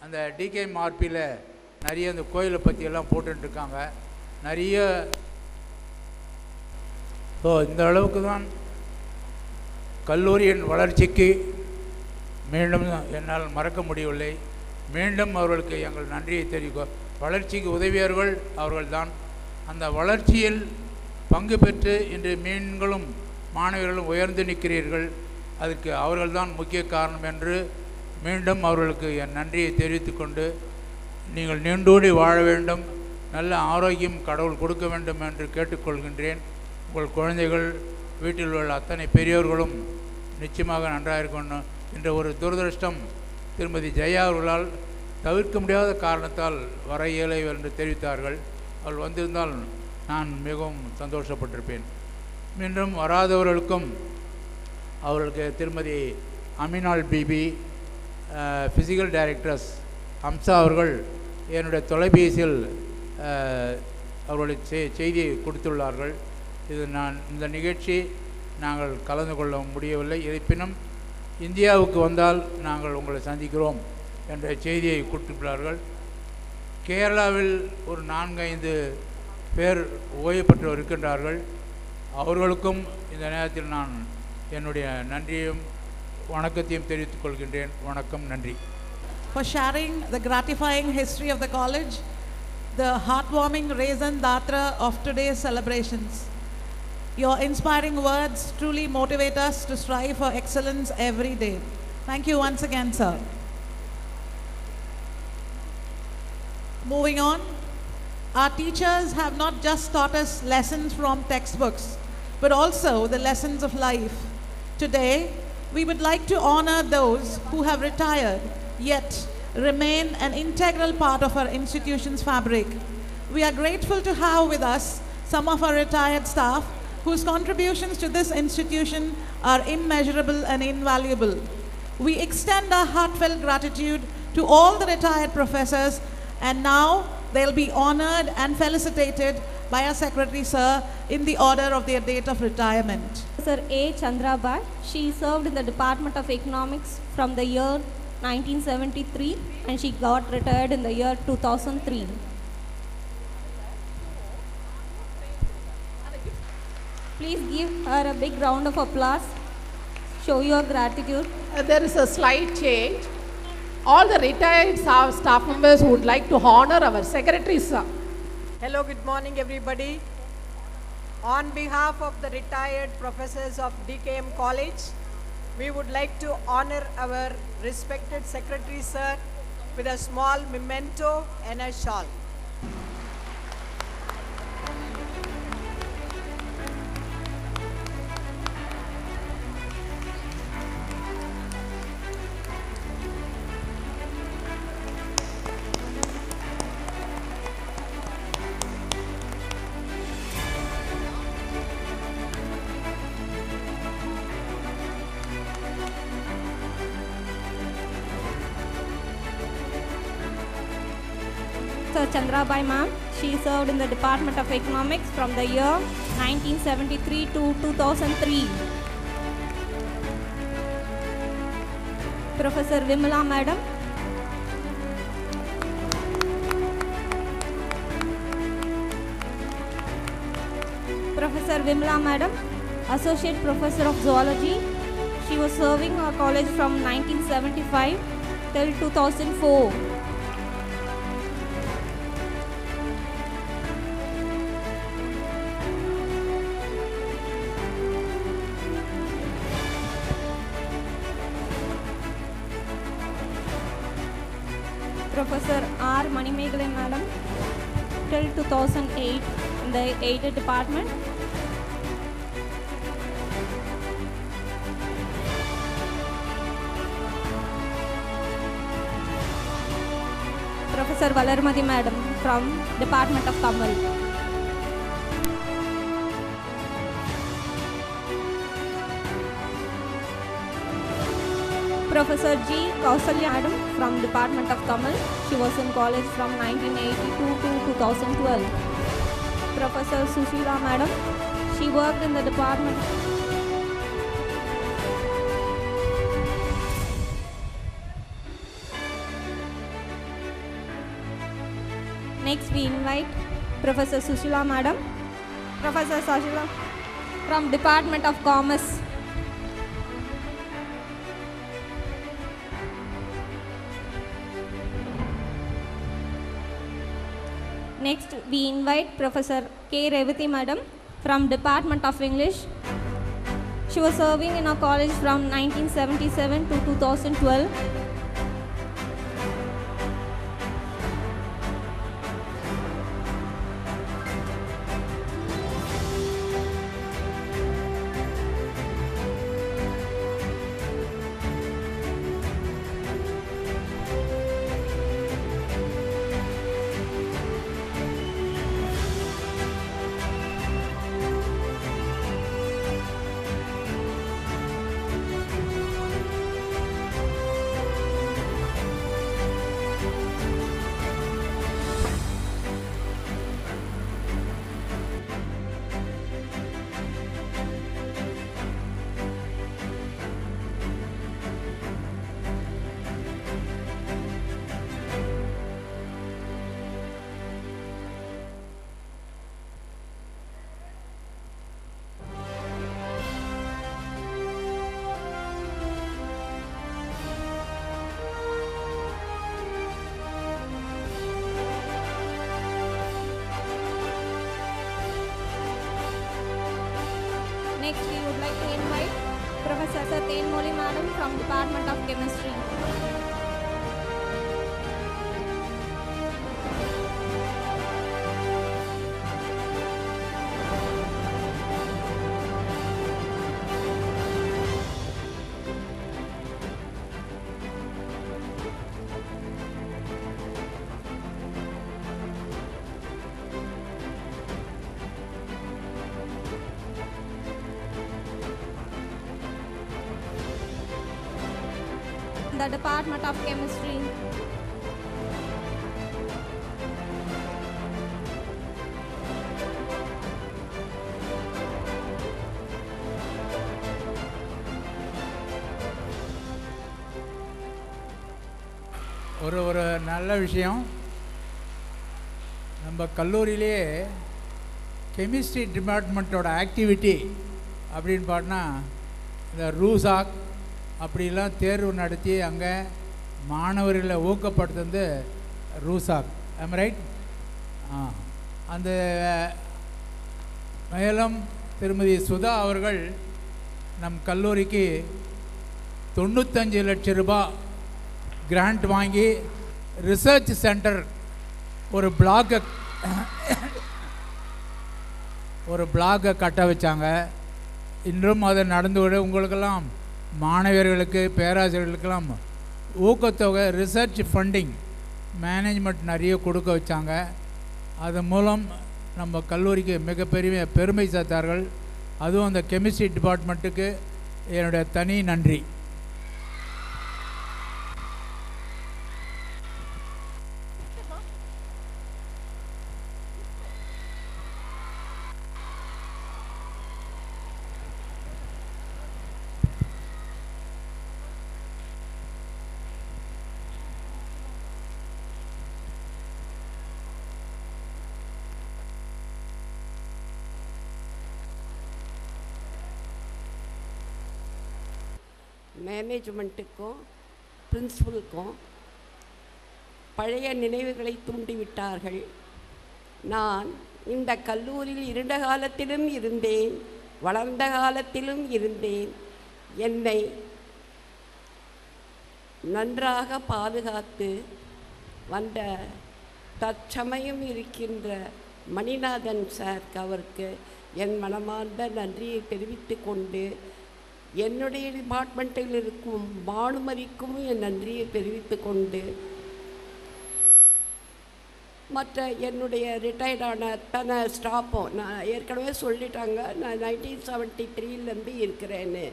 அந்த டிகேஎம்ஆர்பியில் நிறைய அந்த கோயிலை பற்றியெல்லாம் போட்டுருக்காங்க நிறைய. ஸோ இந்த அளவுக்கு தான் கல்லூரியின் வளர்ச்சிக்கு மீண்டும் என்னால் மறக்க முடியவில்லை. மீண்டும் அவர்களுக்கு எங்கள் நன்றியை தெரிவிக்க. வளர்ச்சிக்கு உதவியவர்கள் அவர்கள்தான். அந்த வளர்ச்சியில் பங்கு பெற்று இன்று மீன்களும் மாணவர்களும் உயர்ந்து நிற்கிறீர்கள். அதற்கு அவர்கள்தான் முக்கிய காரணம் என்று மீண்டும் அவர்களுக்கு என் நன்றியை தெரிவித்துக்கொண்டு, நீங்கள் நீண்டோடி வாழ வேண்டும், நல்ல ஆரோக்கியம் கடவுள் கொடுக்க வேண்டும் என்று கேட்டுக்கொள்கின்றேன். உங்கள் குழந்தைகள் வீட்டில் உள்ள அத்தனை பெரியோர்களும் நிச்சயமாக நன்றாக இருக்கணும். என்ற ஒரு துரதிருஷ்டம் திருமதி ஜெயா அவர்களால் தவிர்க்க முடியாத காரணத்தால் வர இயலை என்று தெரிவித்தார்கள். அவள் வந்திருந்தால் நான் மிகவும் சந்தோஷப்பட்டிருப்பேன். மீண்டும் வராதவர்களுக்கும் அவர்களுக்கு திருமதி அமினால் பிபி, ஃபிசிக்கல் டைரக்டர்ஸ் ஹம்சா அவர்கள் என்னுடைய தொலைபேசியில் அவர்களுடைய செய்தியை கொடுத்துள்ளார்கள். இந்த நிகழ்ச்சி நாங்கள் கலந்து கொள்ள முடியவில்லை. இருப்பினும் இந்தியாவுக்கு வந்தால் நாங்கள் உங்களை சந்திக்கிறோம் என்ற செய்தியை கொடுத்துள்ளார்கள். கேரளாவில் ஒரு 4-5 பேர் ஓய்வு பெற்றோர் இருக்கின்றார்கள். அவர்களுக்கும் இந்த நேரத்தில் நான் என்னுடைய நன்றியும் வணக்கத்தையும் தெரிவித்துக் கொள்கின்றேன். வணக்கம், நன்றி. For sharing the gratifying history of the college, the heartwarming raison d'etre of today's celebrations. Your inspiring words truly motivate us to strive for excellence every day. Thank you once again, sir. Moving on, our teachers have not just taught us lessons from textbooks, but also the lessons of life. Today, we would like to honor those who have retired, yet remain an integral part of our institution's fabric. We are grateful to have with us some of our retired staff whose contributions to this institution are immeasurable and invaluable. We extend our heartfelt gratitude to all the retired professors, and now they'll be honored and felicitated by our secretary, sir, in the order of their date of retirement. Sir A. Chandrabai, she served in the Department of Economics from the year 1973 and she got retired in the year 2003. Please give her a big round of applause. Show your gratitude. There is a slight change. All the retired staff members would like to honor our secretary, sir. Hello, good morning everybody. On behalf of the retired professors of DKM College, we would like to honor our respected secretary, sir, with a small memento and a shawl. Sir Chandrabai ma'am, she served in the Department of Economics from the year 1973 to 2003. Professor Vimala madam. Professor Vimala madam, Associate Professor of Zoology. She was serving our college from 1975 till 2004. Professor R. Manimegalai madam till 2008 in the aided department. Professor Valarmadi madam from Department of Tamil. Professor G. Kausalya madam from Department of Tamil. She was in college from 1982 to 2012. Professor Sushila madam. She worked in the department. Next we invite Professor Sushila madam. Professor Sushila from Department of Commerce. Next, we invite Professor K. Revati madam from Department of English. She was serving in our college from 1977 to 2012. we invite Professor Thenmozhi Madam from Department of Chemistry. The Department of Chemistry. ஒரு நல்ல விஷயம், நம்ம கல்லூரியிலே chemistry டிபார்ட்மெண்ட்டோட activity அப்படின்னு பார்த்தா இந்த ரூசாக் அப்படிலாம் தேர்வு நடத்தி அங்கே மாணவர்களை ஊக்கப்படுத்துறது ரூசாக். ஆம் ரைட்? அந்த மேலும் திருமதி சுதா அவர்கள் நம் கல்லூரிக்கு 95 லட்சம் ரூபாய் கிராண்ட் வாங்கி ரிசர்ச் சென்டர் ஒரு பிளாகை கட்ட வச்சாங்க. இன்றும் அதை நடந்துவிட உங்களுக்கெல்லாம் மாணவர்களுக்கு பேராசிரியர்களுக்கெல்லாம் ஊக்கத்தொகை ரிசர்ச் ஃபண்டிங் மேனேஜ்மெண்ட் நிறைய கொடுக்க வச்சாங்க. அது மூலம் நம்ம கல்லூரிக்கு மிகப்பெரிய பெருமை சேர்த்தார்கள். அதுவும் அந்த கெமிஸ்ட்ரி டிபார்ட்மெண்ட்டுக்கு என்னுடைய தனி நன்றி. மேனேஜ்மெண்ட்டுக்கும் பிரின்சிபலுக்கும் பழைய நினைவுகளை தூண்டிவிட்டார்கள். நான் இந்த கல்லூரியில் இருண்ட காலத்திலும் இருந்தேன், வளர்ந்த காலத்திலும் இருந்தேன். என்னை நன்றாக பாதுகாத்து வந்த தற்சமயம் இருக்கின்ற மணிநாதன் சார் அவருக்கு என் மனமார்ந்த நன்றியை தெரிவித்து கொண்டு, என்னுடைய டிபார்ட்மெண்ட்டில் இருக்கும் பானுமதிக்கும் என் நன்றியை தெரிவித்து கொண்டு, மற்ற என்னுடைய ரிட்டையர்டான அத்தனை ஸ்டாஃபும் நான் ஏற்கனவே சொல்லிட்டாங்க, நான் 1973 இருக்கிறேன்னு.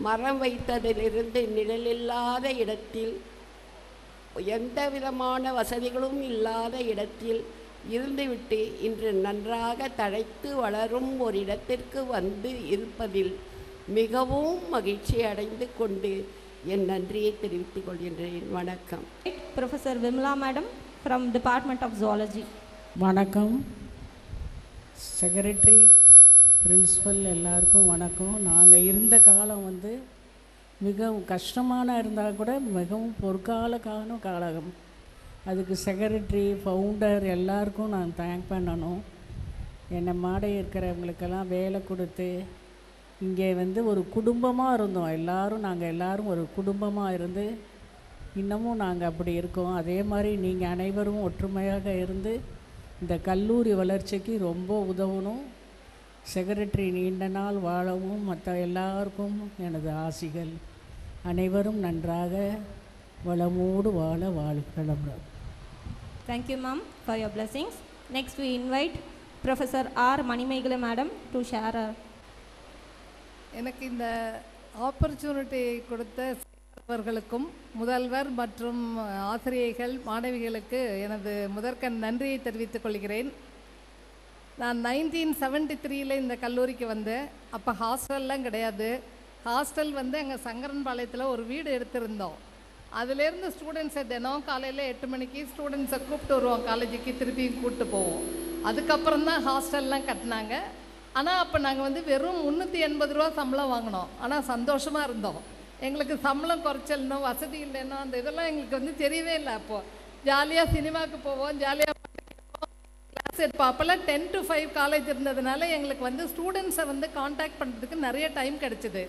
மரம் வைத்ததிலிருந்து நிழலில்லாத இடத்தில், எந்த விதமான வசதிகளும் இல்லாத இடத்தில் இருந்துவிட்டு இன்று நன்றாக தழைத்து வளரும் ஒரு இடத்திற்கு வந்து இருப்பதில் மிகவும் மகிழ்ச்சி அடைந்து கொண்டு என் நன்றியை தெரிவித்துக் கொள்கின்றேன். வணக்கம். Professor Vimla Madam from Department of Zoology. வணக்கம். செக்ரட்டரி, பிரின்சிபல் எல்லாருக்கும் வணக்கம். நாங்கள் இருந்த காலம் மிகவும் கஷ்டமான இருந்தால் கூட மிகவும் பொற்கால காலம். அதுக்கு செக்ரட்டரி, ஃபவுண்டர் எல்லாருக்கும் நான் தேங்க் பண்ணணும். என்னை மாட இருக்கிறவங்களுக்கெல்லாம் வேலை கொடுத்து இங்கே ஒரு குடும்பமாக இருந்தோம். நாங்கள் எல்லோரும் ஒரு குடும்பமாக இருந்து இன்னமும் நாங்கள் அப்படி இருக்கோம். அதே மாதிரி நீங்கள் அனைவரும் ஒற்றுமையாக இருந்து இந்த கல்லூரி வளர்ச்சிக்கு ரொம்ப உதவணும். செக்ரட்டரி நீண்ட நாள் வாழவும் மற்ற எல்லாருக்கும் எனது ஆசிகள். அனைவரும் நன்றாக வளமோடு வாழ வாழ்கிறோம். Thank you, ma'am, for your blessings. Next, we invite Professor R. Manimegala Madam to share her. எனக்கு இந்த ஆப்பர்ச்சுனிட்டி கொடுத்த அவர்களுக்கும் முதல்வர் மற்றும் ஆசிரியர்கள் மாணவிகளுக்கு எனது முதற்கண் நன்றியை தெரிவித்துக் கொள்கிறேன். நான் 1973 இந்த கல்லூரிக்கு வந்தேன். அப்போ ஹாஸ்டல்லாம் கிடையாது. ஹாஸ்டல் அங்கே சங்கரன்பாளையத்தில் ஒரு வீடு எடுத்திருந்தோம். அதுலேருந்து ஸ்டூடெண்ட்ஸை தினம் காலையில் 8 மணிக்கு ஸ்டூடெண்ட்ஸை கூப்பிட்டு வருவோம் காலேஜுக்கு, திருப்பி கூப்பிட்டு போவோம். அதுக்கப்புறம் தான் ஹாஸ்டல்லாம் கட்டினாங்க. ஆனால் அப்போ நாங்கள் வெறும் 380 ரூபா சம்பளம் வாங்கினோம். ஆனால் சந்தோஷமாக இருந்தோம். எங்களுக்கு சம்பளம் குறைச்சல்னோ வசதி இல்லைன்னோ அந்த இதெல்லாம் எங்களுக்கு தெரியவே இல்லை. அப்போது ஜாலியாக சினிமாவுக்கு போவோம், ஜாலியாக கிளாஸ் எடுப்போம். அப்போல்லாம் 10 to 5 காலேஜ் இருந்ததுனால எங்களுக்கு வந்து ஸ்டூடெண்ட்ஸை வந்து காண்டாக்ட் பண்ணுறதுக்கு நிறைய டைம் கிடச்சிது.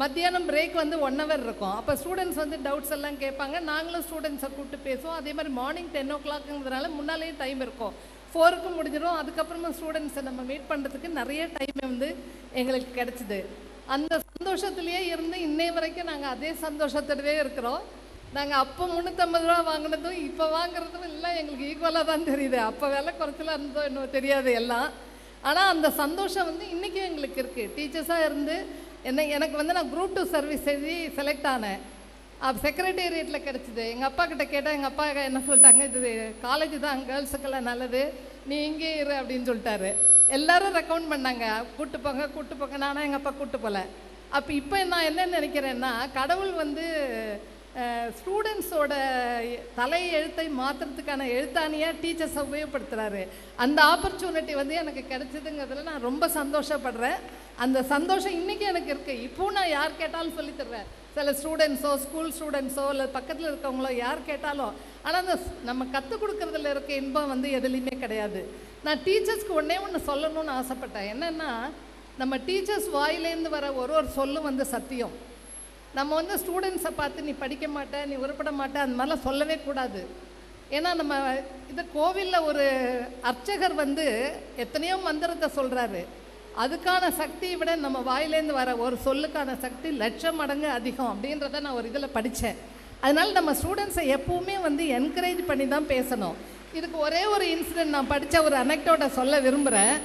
மத்தியானம் பிரேக் வந்து 1 hour இருக்கும். அப்போ ஸ்டூடெண்ட்ஸ் வந்து டவுட்ஸ் எல்லாம் கேட்பாங்க, நாங்களும் ஸ்டூடெண்ட்ஸை கூப்பிட்டு பேசுவோம். அதே மாதிரி மார்னிங் 10 o'clockங்கிறதுனால முன்னாலேயே டைம் இருக்கும், 4க்கு முடிஞ்சிடும். அதுக்கப்புறமா ஸ்டூடெண்ட்ஸை நம்ம மீட் பண்ணுறதுக்கு நிறைய டைம் வந்து எங்களுக்கு கிடச்சிது. அந்த சந்தோஷத்துலேயே இருந்து இன்னை வரைக்கும் நாங்கள் அதே சந்தோஷத்தோடவே இருக்கிறோம். நாங்கள் அப்போ 350 ரூபா வாங்கினதும் இப்போ வாங்குறதும் எல்லாம் எங்களுக்கு ஈக்குவலாக தான் தெரியுது. அப்போ விலை குறைச்சலாக இருந்தோ இன்னும் தெரியாது எல்லாம். ஆனால் அந்த சந்தோஷம் வந்து இன்றைக்கும் எங்களுக்கு இருக்குது. டீச்சர்ஸாக இருந்து எனக்கு வந்து நான் குரூப் 2 சர்வீஸ் எழுதி செலக்ட் ஆனேன். செக்ரட்டேரியட்டில் கிடச்சிது. எங்கள் அப்பா கிட்ட கேட்டால் எங்கள் அப்பா என்ன சொல்லிட்டாங்க, இது காலேஜ் தான் கேர்ள்ஸுக்கெல்லாம் நல்லது, நீ இங்கே இரு அப்படின்னு சொல்லிட்டாரு. எல்லோரும் ரெக்கமெண்ட் பண்ணாங்க, கூட்டு போங்க. நானும் எங்கள் அப்பா கூட்டு போகல. அப்போ இப்போ நான் என்ன நினைக்கிறேன்னா, கடவுள் வந்து ஸ்டூடெண்ட்ஸோட தலை எழுத்தை மாற்றுறதுக்கான எழுத்தாணியாக டீச்சர்ஸை உபயோகப்படுத்துகிறாரு. அந்த ஆப்பர்ச்சுனிட்டி வந்து எனக்கு கிடைச்சதுங்கிறதுல நான் ரொம்ப சந்தோஷப்படுறேன். அந்த சந்தோஷம் இன்றைக்கி எனக்கு இருக்குது. இப்போவும் நான் யார் கேட்டாலும் சொல்லித்தருவேன், சில ஸ்டூடெண்ட்ஸோ ஸ்கூல் ஸ்டூடெண்ட்ஸோ இல்லை பக்கத்தில் இருக்கவங்களோ யார் கேட்டாலும். ஆனால் அந்த நம்ம கற்றுக் கொடுக்குறதுல இருக்க இன்பம் வந்து எதுலேயுமே கிடையாது. நான் டீச்சர்ஸ்க்கு ஒன்று சொல்லணும்னு ஆசைப்பட்டேன். என்னென்னா, நம்ம டீச்சர்ஸ் வாயிலேருந்து வர ஒரு சொல்லும் வந்து சத்தியம். நம்ம வந்து ஸ்டூடெண்ட்ஸை பார்த்து நீ படிக்க மாட்டே, நீ உருப்பட மாட்டே, அந்த மாதிரிலாம் சொல்லவே கூடாது. ஏன்னா நம்ம இது கோவிலில் ஒரு அர்ச்சகர் வந்து எத்தனையோ மந்திரத்தை சொல்கிறாரு. அதுக்கான சக்தியை விட நம்ம வாயிலேருந்து வர ஒரு சொல்லுக்கான சக்தி 1,00,000 மடங்கு அதிகம் அப்படின்றத நான் ஒரு இதில் படித்தேன். அதனால் நம்ம ஸ்டூடெண்ட்ஸை எப்போவுமே வந்து என்கரேஜ் பண்ணி தான் பேசணும். இதுக்கு ஒரே ஒரு இன்சிடென்ட் நான் படித்த ஒரு அனெக்டோட சொல்ல விரும்புகிறேன்.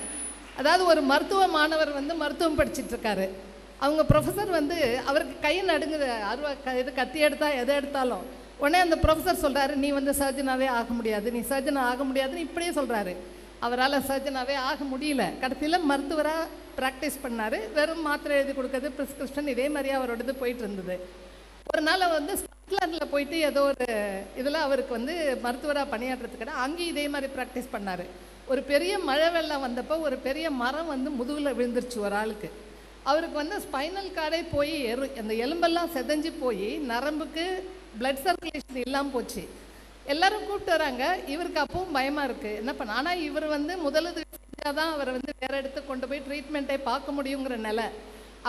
அதாவது ஒரு மருத்துவ மாணவர் வந்து மருத்துவம் படிச்சிட்ருக்காரு. அவங்க ப்ரொஃபஸர் வந்து அவருக்கு கை நடுங்குது, இது கத்தி எடுத்தால் எதை எடுத்தாலும். உடனே அந்த ப்ரொஃபஸர் சொல்கிறாரு, நீ வந்து சர்ஜனாகவே ஆக முடியாது, நீ சர்ஜனாக ஆக முடியாதுன்னு இப்படியே சொல்கிறாரு. அவரால் சர்ஜனாகவே ஆக முடியல. கடைசியில் மருத்துவராக ப்ராக்டிஸ் பண்ணார். வெறும் மாத்திரை எழுதி கொடுக்குறது, ப்ரிஸ்கிரிப்ஷன் இதே மாதிரியே அவரோடது போயிட்டு இருந்தது. ஒரு நாள் வந்து ஸ்காட்லாண்டில் போயிட்டு ஏதோ ஒரு இதில் அவருக்கு வந்து மருத்துவராக பணியாற்றுறதுக்கிட்ட அங்கேயும் இதே மாதிரி ப்ராக்டிஸ் பண்ணார். ஒரு பெரிய மழை வெள்ளம் வந்தப்போ ஒரு பெரிய மரம் வந்து முதுகில் விழுந்துருச்சு ஒரு ஆளுக்கு. அவருக்கு வந்து ஸ்பைனல் கார்டே போய் அந்த எலும்பெல்லாம் செதஞ்சு போய் நரம்புக்கு பிளட் சர்க்குலேஷன் இல்லாமல் போச்சு. எல்லோரும் கூப்பிட்டு வராங்க. இவருக்கு அப்பவும் பயமாக இருக்குது, என்ன பண்ண. ஆனால் இவர் வந்து முதலுதவி செஞ்சால் தான் அவரை வந்து வேறு இடத்துக்கு கொண்டு போய் ட்ரீட்மெண்ட்டே பார்க்க முடியுங்கிற நிலை.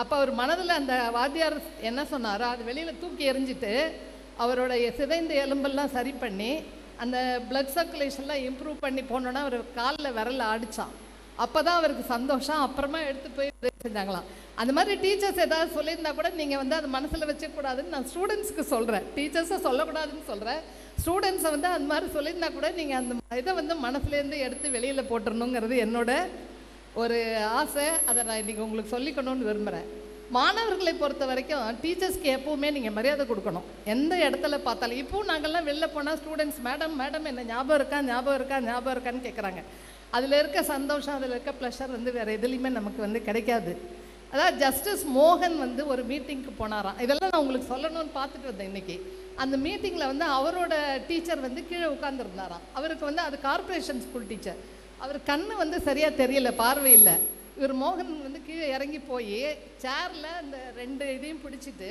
அப்போ அவர் மனதில் அந்த வாத்தியார் என்ன சொன்னாரோ அது வெளியில் தூக்கி எறிஞ்சிட்டு அவருடைய சிதைந்த எலும்பெல்லாம் சரி பண்ணி அந்த பிளட் சர்க்குலேஷன்லாம் இம்ப்ரூவ் பண்ணி போனோன்னா அவர் காலில் விரல ஆடிச்சான். அப்போ தான் அவருக்கு சந்தோஷம். அப்புறமா எடுத்து போய் செஞ்சாங்களாம். அந்த மாதிரி டீச்சர்ஸ் ஏதாவது சொல்லியிருந்தா கூட நீங்கள் வந்து அது மனசில் வச்சக்கூடாதுன்னு நான் ஸ்டூடெண்ட்ஸ்க்கு சொல்கிறேன். டீச்சர்ஸை சொல்லக்கூடாதுன்னு சொல்கிறேன். ஸ்டூடெண்ட்ஸை வந்து அந்த மாதிரி சொல்லியிருந்தா கூட நீங்கள் அந்த இதை வந்து மனசுலேருந்து எடுத்து வெளியில் போட்டுடணுங்கிறது என்னோட ஒரு ஆசை. அதை நான் இன்றைக்கி உங்களுக்கு சொல்லிக்கணும்னு விரும்புகிறேன். மாணவர்களை பொறுத்த வரைக்கும் டீச்சர்ஸ்க்கு எப்போவுமே நீங்கள் மரியாதை கொடுக்கணும். எந்த இடத்துல பார்த்தாலும் இப்போவும் நாங்கள்லாம் வெளில போனால் ஸ்டூடெண்ட்ஸ் மேடம் என்ன ஞாபகம் இருக்கான்னு கேட்குறாங்க. அதில் இருக்க சந்தோஷம், அதில் இருக்க ப்ளஷர் வந்து வேறு எதுலேயுமே நமக்கு வந்து கிடைக்காது. அதாவது ஜஸ்டிஸ் மோகன் வந்து ஒரு மீட்டிங்க்கு போனாராம். இதெல்லாம் நான் உங்களுக்கு சொல்லணும்னு பார்த்துட்டு வந்தேன் இன்றைக்கி. அந்த மீட்டிங்கில் வந்து அவரோட டீச்சர் வந்து கீழே உட்காந்துருந்தாராம். அவருக்கு வந்து அது கார்ப்பரேஷன் ஸ்கூல் டீச்சர். அவர் கண்ணு வந்து சரியாக தெரியல, பார்வை இல்லை. இவர் மோகன் வந்து கீழே இறங்கி போய் சேரில் அந்த 2 இதையும் பிடிச்சிட்டு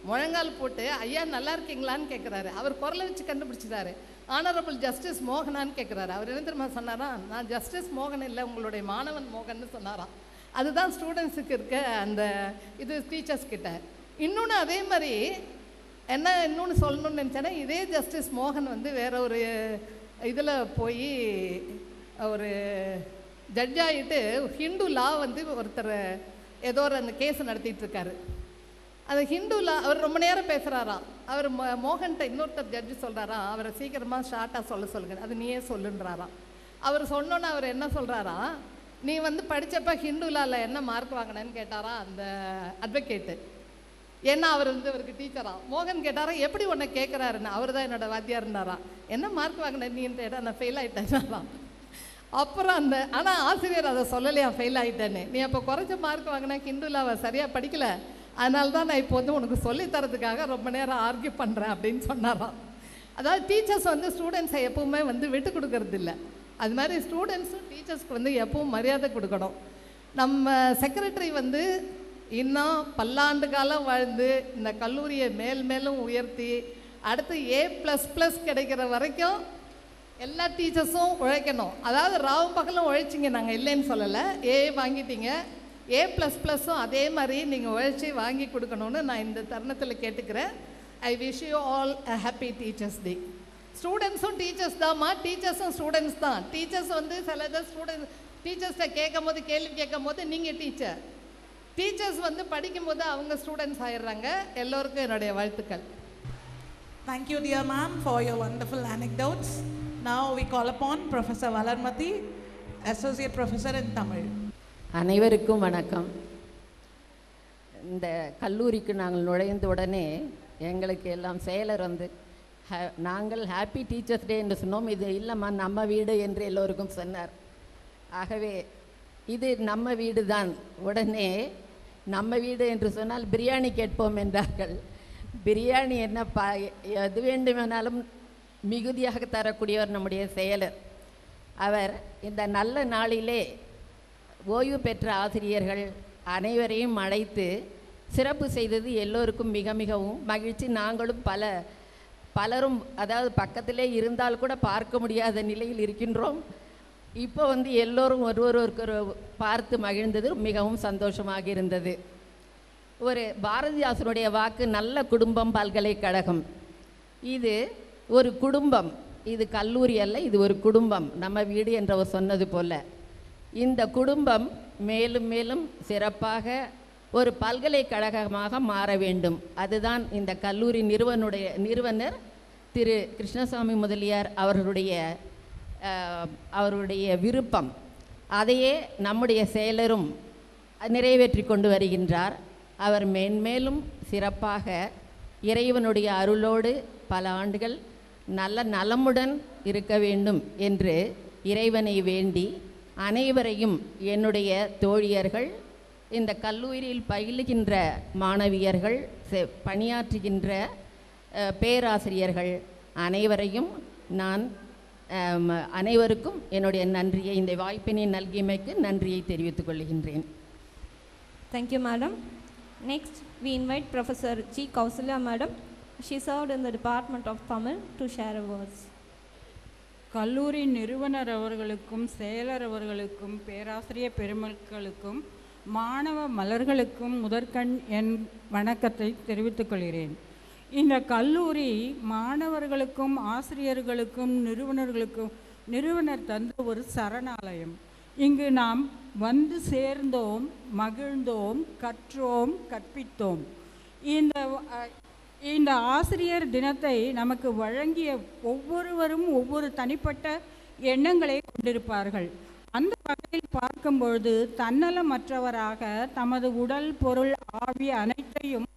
முழங்கால் போட்டு ஐயா நல்லா இருக்கீங்களான்னு கேட்குறாரு. அவர் குரலை வச்சு கண்டுபிடிச்சிட்டாரு. ஆனரபிள் ஜஸ்டிஸ் மோகனான்னு கேட்குறாரு. அவர் என்ன தெரியுமா சொன்னாரா, நான் ஜஸ்டிஸ் மோகன் இல்லை, உங்களுடைய மாணவன் மோகன்னு சொன்னாராம். அதுதான் ஸ்டூடெண்ட்ஸுக்கு இருக்க அந்த இது டீச்சர்ஸ் கிட்ட. இன்னொன்று அதே மாதிரி இன்னொன்று சொல்லணும்னு நினச்சேன்னா, இதே ஜஸ்டிஸ் மோகன் வந்து வேற ஒரு இதில் போய் ஒரு ஜட்ஜ் ஆகிட்டு ஹிந்து லா வந்து ஒருத்தர் ஏதோ ஒரு அந்த கேஸை நடத்திட்டு இருக்காரு. அந்த ஹிந்து லா அவர் ரொம்ப நேரம் பேசுகிறாராம். அவர் மோகன்கிட்ட இன்னொருத்தர் ஜட்ஜு சொல்கிறாராம், அவரை சீக்கிரமாக ஷார்ட்டாக சொல்லுங்க, அது நீயே சொல்லுன்றாராம். அவர் சொன்னோன்னு அவர் என்ன சொல்கிறாராம், நீ வந்து படித்தப்ப ஹிந்து லாவில் என்ன மார்க் வாங்கினேன்னு கேட்டாரா அந்த அட்வொகேட்டு. ஏன்னா அவர் வந்து அவருக்கு டீச்சரா. மோகன் கேட்டாரா, எப்படி உன்னை கேட்குறாருன்னு. அவர் தான் என்னோடய வாத்தியார் இருந்தாராம். என்ன மார்க் வாங்கினேன் நீன்னு கேட்டால் நான் ஃபெயில் ஆகிட்டேன்னாராம். அப்புறம் ஆனால் ஆசிரியர் அதை சொல்லலையா ஃபெயில் ஆகிட்டேன்னு. நீ அப்போ குறைஞ்ச மார்க் வாங்கினா ஹிந்துலாவை சரியாக படிக்கலை, அதனால தான் நான் இப்போ வந்து உனக்கு சொல்லித்தரதுக்காக ரொம்ப நேரம் ஆர்கியூ பண்ணுறேன் அப்படின்னு சொன்னாராம். அதாவது டீச்சர்ஸ் வந்து ஸ்டூடெண்ட்ஸை எப்பவுமே வந்து விட்டு கொடுக்கறது இல்லை. அது மாதிரி ஸ்டூடெண்ட்ஸும் டீச்சர்ஸ்க்கு வந்து எப்பவும் மரியாதை கொடுக்கணும். நம்ம செக்ரட்டரி வந்து இன்னும் பல்லாண்டு காலம் வாழ்ந்து இந்த கல்லூரியை மேலும் உயர்த்தி அடுத்து A++ கிடைக்கிற வரைக்கும் எல்லா டீச்சர்ஸும் உழைக்கணும். அதாவது ராவும் பகலும் உழைச்சிங்க, நாங்கள் இல்லைன்னு சொல்லலை. ஏ வாங்கிட்டீங்க, A++ம் அதே மாதிரி நீங்கள் உழைச்சி வாங்கி கொடுக்கணும்னு நான் இந்த தருணத்தில் கேட்டுக்கிறேன். I wish you all a happy teachers day. ஸ்டூடெண்ட்ஸும் டீச்சர்ஸ் தான்மா, டீச்சர்ஸும் ஸ்டூடெண்ட்ஸ் தான். டீச்சர்ஸ் வந்து சிலது ஸ்டூடெண்ட்ஸ் டீச்சர்ஸ்கிட்ட கேட்கும் போது, கேள்வி கேட்கும் போது நீங்கள் டீச்சர், டீச்சர்ஸ் வந்து படிக்கும் போது அவங்க ஸ்டூடெண்ட்ஸ் ஆயிடுறாங்க. எல்லோருக்கும் என்னுடைய வாழ்த்துக்கள். Thank you, dear ma'am, for your wonderful anecdotes. Now we call upon Professor Valarmati, Associate Professor in Tamil. அனைவருக்கும் வணக்கம். இந்த கல்லூரிக்கு நாங்கள் நுழைந்த உடனே எங்களுக்கு எல்லாம் செயலர் வந்து நாங்கள் ஹாப்பி டீச்சர்ஸ் டே என்று சொன்னோம். இது இல்லைம்மா நம்ம வீடு என்று எல்லோருக்கும் சொன்னார். ஆகவே இது நம்ம வீடு தான். உடனே நம்ம வீடு என்று சொன்னால் பிரியாணி கேட்போம் என்றார்கள். பிரியாணி என்ன எது வேண்டுமானாலும் மிகுதியாக தரக்கூடியவர் நம்முடைய செயலர். அவர் இந்த நல்ல நாளிலே ஓய்வு பெற்ற ஆசிரியர்கள் அனைவரையும் அழைத்து சிறப்பு செய்தது எல்லோருக்கும் மிக மிகவும் மகிழ்ச்சி. நாங்களும் பலரும் அதாவது பக்கத்திலே இருந்தால் கூட பார்க்க முடியாத நிலையில் இருக்கின்றோம். இப்போ வந்து எல்லோரும் ஒருவருக்கு பார்த்து மகிழ்ந்தது மிகவும் சந்தோஷமாக இருந்தது. ஒரு பாரதிதாசனுடைய வாக்கு, நல்ல குடும்பம் பல்கலைக்கழகம். இது ஒரு குடும்பம், இது கல்லூரி அல்ல, இது ஒரு குடும்பம். நம்ம வீடு என்றவர் சொன்னது போல இந்த குடும்பம் மேலும் மேலும் சிறப்பாக ஒரு பல்கலைக்கழகமாக மாற வேண்டும். அதுதான் இந்த கல்லூரி நிறுவனர் திரு கிருஷ்ணசாமி முதலியார் அவருடைய விருப்பம். அதையே நம்முடைய செயலரும் நிறைவேற்றி கொண்டு வருகின்றார். அவர் மேன்மேலும் சிறப்பாக இறைவனுடைய அருளோடு பல ஆண்டுகள் நல்ல நலமுடன் இருக்க வேண்டும் என்று இறைவனை வேண்டி அனைவரையும், என்னுடைய தோழியர்கள், இந்த கல்லூரியில் பயிலுகின்ற மாணவியர்கள், பணியாற்றுகின்ற பேராசிரியர்கள் அனைவரையும் நான் அனைவருக்கும் என்னுடைய நன்றியை, இந்த வாய்ப்பினை நல்கியமைக்கு நன்றியை தெரிவித்துக் கொள்கின்றேன். Thank you, madam. Next, we invite Professor G. Kausalya, madam. She served in the Department of Tamil to share her words. கல்லூரி நிறுவனர் அவர்களுக்கும், செயலர் அவர்களுக்கும், பேராசிரியர் பெருமக்களுக்கும், மாணவ மலர்களுக்கும் முதற்கண் என் வணக்கத்தை தெரிவித்துக் கொள்கிறேன். இந்த கல்லூரி மாணவர்களுக்கும் ஆசிரியர்களுக்கும் நிறுவனர் தந்த ஒரு சரணாலயம். இங்கு நாம் வந்து சேர்ந்தோம், மகிழ்ந்தோம், கற்றோம், கற்பித்தோம். இந்த ஆசிரியர் தினத்தை நமக்கு வழங்கிய ஒவ்வொருவரும் ஒவ்வொரு தனிப்பட்ட எண்ணங்களை கொண்டிருப்பார்கள். அந்த வகையில் பார்க்கும்பொழுது தன்னலமற்றவராக தமது உடல், பொருள், ஆவி அனைத்தையும்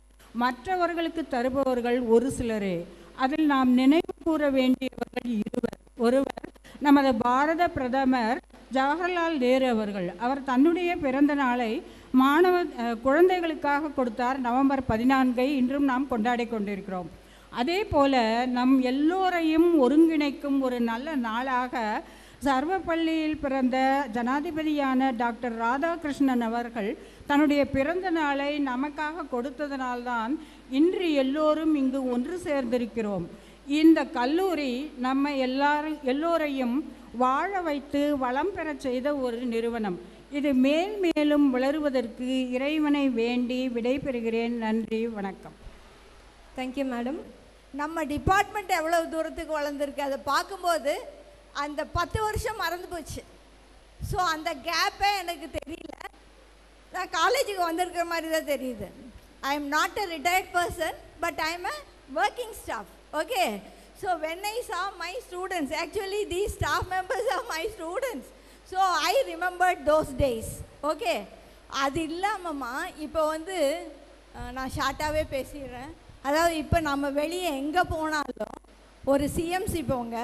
மற்றவர்களுக்கு தருபவர்கள் ஒரு சிலரே. அதில் நாம் நினைவு கூற வேண்டியவர்கள் இருவர். ஒருவர் நமது பாரத பிரதமர் ஜவஹர்லால் நேரு அவர்கள். அவர் தன்னுடைய பிறந்த நாளை குழந்தைகளுக்காக கொடுத்தார். நவம்பர் 14 இன்றும் நாம் கொண்டாடி கொண்டிருக்கிறோம். அதே போல நம் எல்லோரையும் ஒருங்கிணைக்கும் ஒரு நல்ல நாளாக சர்வப்பள்ளியில் பிறந்த ஜனாதிபதியான டாக்டர் ராதாகிருஷ்ணன் அவர்கள் தன்னுடைய பிறந்த நாளை நமக்காக கொடுத்ததனால்தான் இன்று எல்லோரும் இங்கு ஒன்று சேர்ந்திருக்கிறோம். இந்த கல்லூரி நம்ம எல்லோரையும் வாழ வைத்து வளம் பெறச் செய்த ஒரு நிறுவனம். இது மேலும் வளருவதற்கு இறைவனை வேண்டி விடைபெறுகிறேன். நன்றி, வணக்கம். Thank you madam. நம்ம டிபார்ட்மெண்ட் எவ்வளவு தூரத்துக்கு வளர்ந்துருக்கு அதை பார்க்கும்போது அந்த 10 வருஷம் மறந்து போச்சு. ஸோ அந்த கேப்பே எனக்கு தெரியல. நான் காலேஜுக்கு வந்திருக்கிற மாதிரி தான் தெரியுது. I am not a retired person, but I am a working staff. Okay, so when I saw my students, actually these staff members are my students. So I remembered those days. Okay, அது இல்லாமம்மா இப்போ வந்து நான் ஷார்ட்டாகவே பேசிடுறேன். அதாவது இப்போ நம்ம வெளியே எங்கே போனாலும் ஒரு சிஎம்சி போங்க,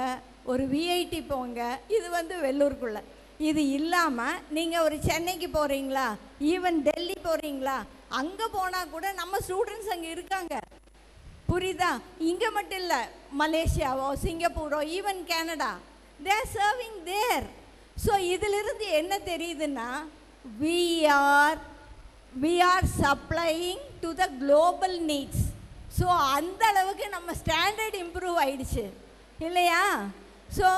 ஒரு விஐடி போங்க, இது வந்து வெள்ளூருக்குள்ளே. இது இல்லாமல் நீங்கள் ஒரு சென்னைக்கு போகிறீங்களா, ஈவன் டெல்லி போகிறீங்களா, அங்கே போனால் கூட நம்ம ஸ்டூடெண்ட்ஸ் அங்கே இருக்காங்க. புரியுதா? இங்கே மட்டும் இல்லை, மலேசியாவோ சிங்கப்பூரோ even Canada, they are serving there. So இதிலிருந்து என்ன தெரியுதுன்னா, we are supplying to the global needs. So அந்த அளவுக்கு நம்ம ஸ்டாண்டர்ட் இம்ப்ரூவ் ஆயிடுச்சு இல்லையா? ஸோ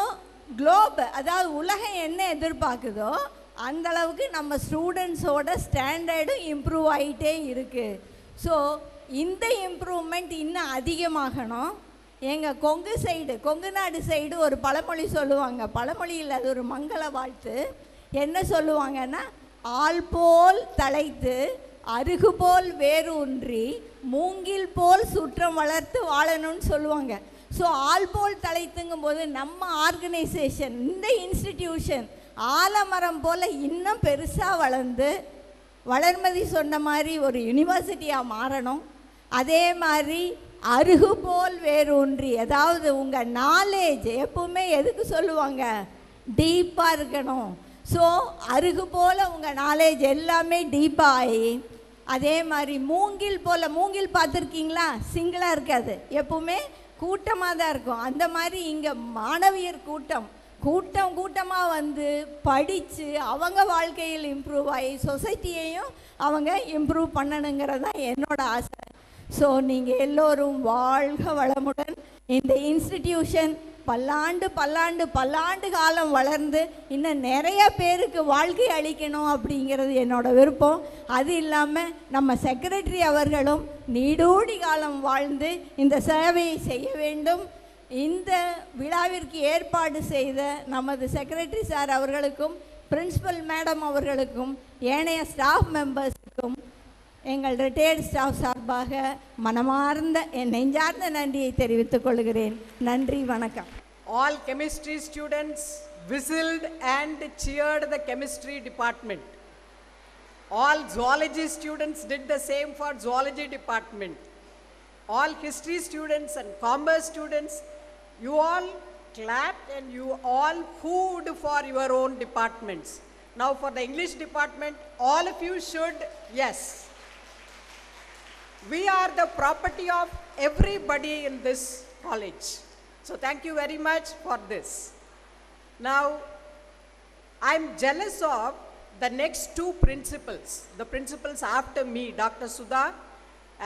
குளோப், அதாவது உலகம் என்ன எதிர்பார்க்குதோ அந்த அளவுக்கு நம்ம ஸ்டூடெண்ட்ஸோட ஸ்டாண்டர்டும் இம்ப்ரூவ் ஆகிட்டே இருக்குது. ஸோ இந்த இம்ப்ரூவ்மெண்ட் இன்னும் அதிகமாகணும். எங்கள் கொங்கு சைடு, கொங்கு நாடு சைடு ஒரு பழமொழி சொல்லுவாங்க. பழமொழியில் அது ஒரு மங்கள வாழ்த்து. என்ன சொல்லுவாங்கன்னா, ஆள் போல் தலைத்து அருகு போல் வேரூன்றி மூங்கில் போல் சுற்றம் வளர்த்து வாழணும்னு சொல்லுவாங்க. ஸோ ஆள் போல் தலைத்துங்கும் போது நம்ம ஆர்கனைசேஷன், இந்த இன்ஸ்டிடியூஷன் ஆலமரம் போல் இன்னும் பெருசாக வளர்ந்து வளர்மதி சொன்ன மாதிரி ஒரு யூனிவர்சிட்டியாக மாறணும். அதே மாதிரி அருகு போல் வேரூன்றி, அதாவது உங்கள் நாலேஜ் எப்பவுமே எதுக்கு சொல்லுவாங்க, டீப்பாக இருக்கணும். ஸோ அருகு போல் உங்கள் நாலேஜ் எல்லாமே டீப்பாக ஆகி, அதே மாதிரி மூங்கில் போல், மூங்கில் பார்த்துருக்கீங்களா, சிங்கிளாக இருக்காது, எப்பவுமே கூட்டமாக தான் இருக்கும். அந்த மாதிரி இங்கே மாணவியர் கூட்டம் கூட்டமாக வந்து படித்து அவங்க வாழ்க்கையில் இம்ப்ரூவ் ஆகி சொசைட்டியையும் அவங்க இம்ப்ரூவ் பண்ணணுங்கிறது தான் என்னோட ஆசை. ஸோ நீங்கள் எல்லோரும் வாழ்க வளமுடன். இந்த இன்ஸ்டிடியூஷன் பல்லாண்டு காலம் வளர்ந்து இன்னும் நிறைய பேருக்கு வாழ்க்கை அளிக்கணும் அப்படிங்கிறது என்னோட விருப்பம். அது இல்லாமல் நம்ம செக்ரட்டரி அவர்களும் நீடூழி காலம் வாழ்ந்து இந்த சேவையை செய்ய வேண்டும். இந்த விழாவிற்கு ஏற்பாடு செய்த நமது செக்ரட்டரி சார் அவர்களுக்கும், பிரின்சிபல் மேடம் அவர்களுக்கும், ஏனைய ஸ்டாஃப் மெம்பர்ஸுக்கும் எங்கள் ரிட்டையர்டு ஸ்டாஃப் சார்பாக மனமார்ந்த என் நெஞ்சார்ந்த நன்றியை தெரிவித்துக் கொள்கிறேன். நன்றி, வணக்கம். All chemistry students whistled and cheered the chemistry department. All zoology students did the same for zoology department. All history students and commerce students, you all clapped and you all hooed for your own departments. Now for the English department, all of you should, yes. We are the property of everybody in this college. So thank you very much for this. Now, I'm jealous of the next two principals, the principals after me, Dr. Sudha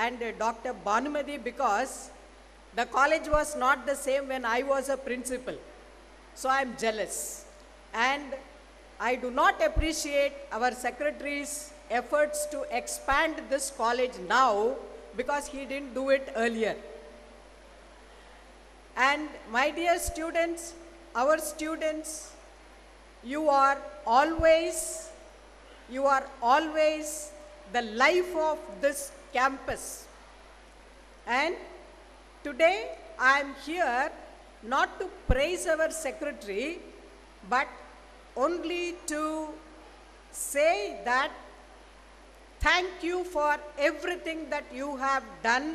and Dr. Bhanumati, because the college was not the same when I was a principal. So I'm jealous. And I do not appreciate our secretary's efforts to expand this college now because he didn't do it earlier. And my dear students, our students, you are always the life of this campus. And today I am here not to praise our secretary, but only to say that thank you for everything that you have done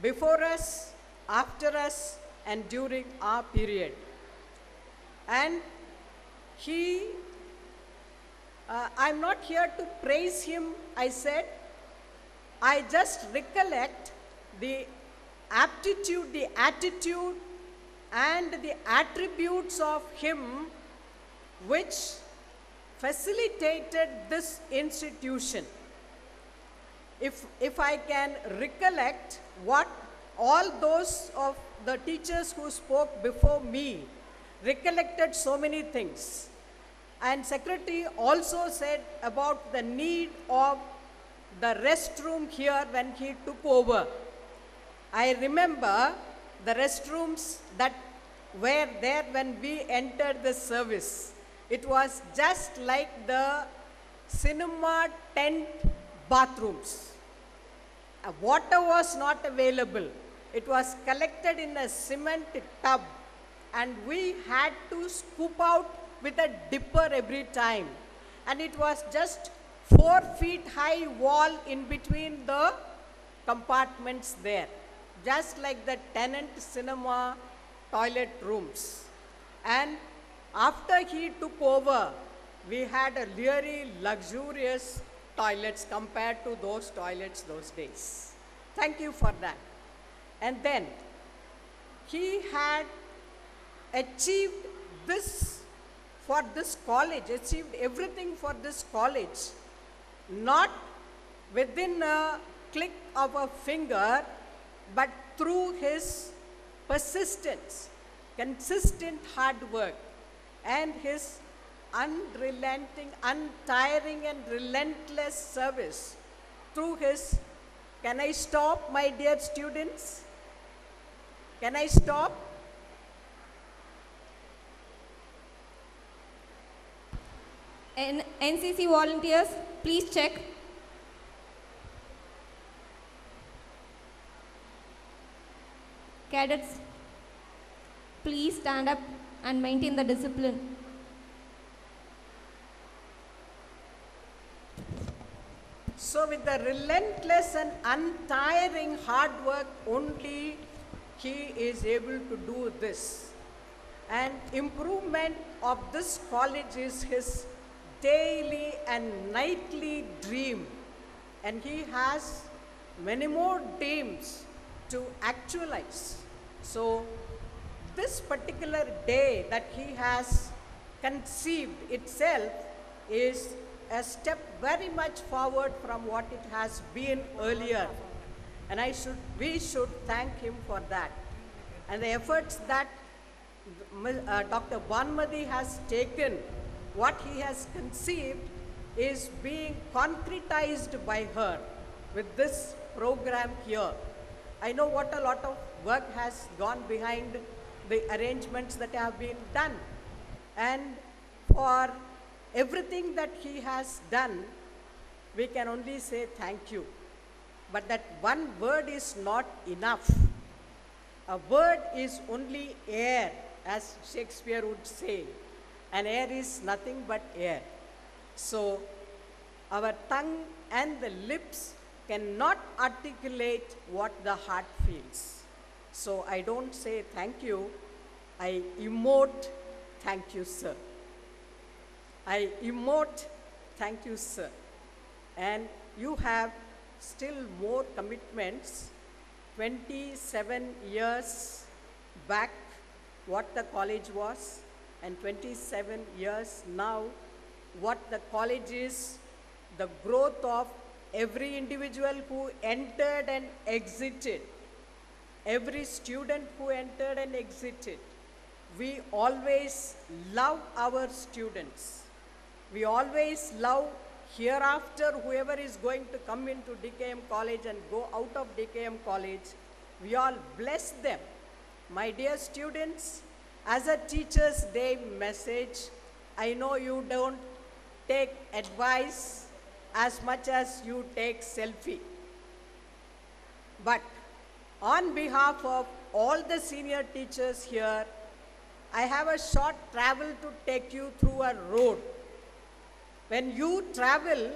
before us, after us, and during our period. And I'm not here to praise him, I said. I just recollect the aptitude, the attitude, and the attributes of him which facilitated this institution. If I can recollect what all those of the teachers who spoke before me recollected so many things. And secretary also said about the need of the restroom here when he took over. I remember the restrooms that were there when we entered the service. It was just like the cinema tent bathrooms. Water was not available. It was collected in a cement tub and we had to scoop out with a dipper every time. And it was just 4 feet high wall in between the compartments there, just like the tenant cinema toilet rooms. And after he took over, we had a really luxurious toilets compared to those toilets those days. Thank you for that. And then he had achieved this for this college, achieved everything for this college, not within a click of a finger, but through his persistence, consistent hard work. and his unrelenting, untiring and relentless service through his, can I stop, my dear students? Can I stop? NCC volunteers, please check. Cadets, please stand up and maintain the discipline. So with the relentless and untiring hard work only, he is able to do this. And improvement of this college is his daily and nightly dream. And he has many more dreams to actualize. So this particular day that he has conceived itself is a step very much forward from what it has been earlier. And we should thank him for that. And the efforts that Dr. Bhanumati has taken, what he has conceived is being concretized by her with this program here. I know what a lot of work has gone behind the arrangements that have been done. And for everything that he has done, we can only say thank you. But that one word is not enough. A word is only air, as Shakespeare would say. And air is nothing but air. So our tongue and the lips cannot articulate what the heart feels. So I don't say thank you, I emote thank you, sir. I emote thank you, sir. And you have still more commitments. 27 years back, what the college was, and 27 years now, what the college is, the growth of every individual who entered and exited, every student who entered and exited. We always love our students. We always love hereafter whoever is going to come into DKM College and go out of DKM College. We all bless them. My dear students, as a Teacher's Day message, I know you don't take advice as much as you take selfie. But on behalf of all the senior teachers here, I have a short travel to take you through a road. When you travel,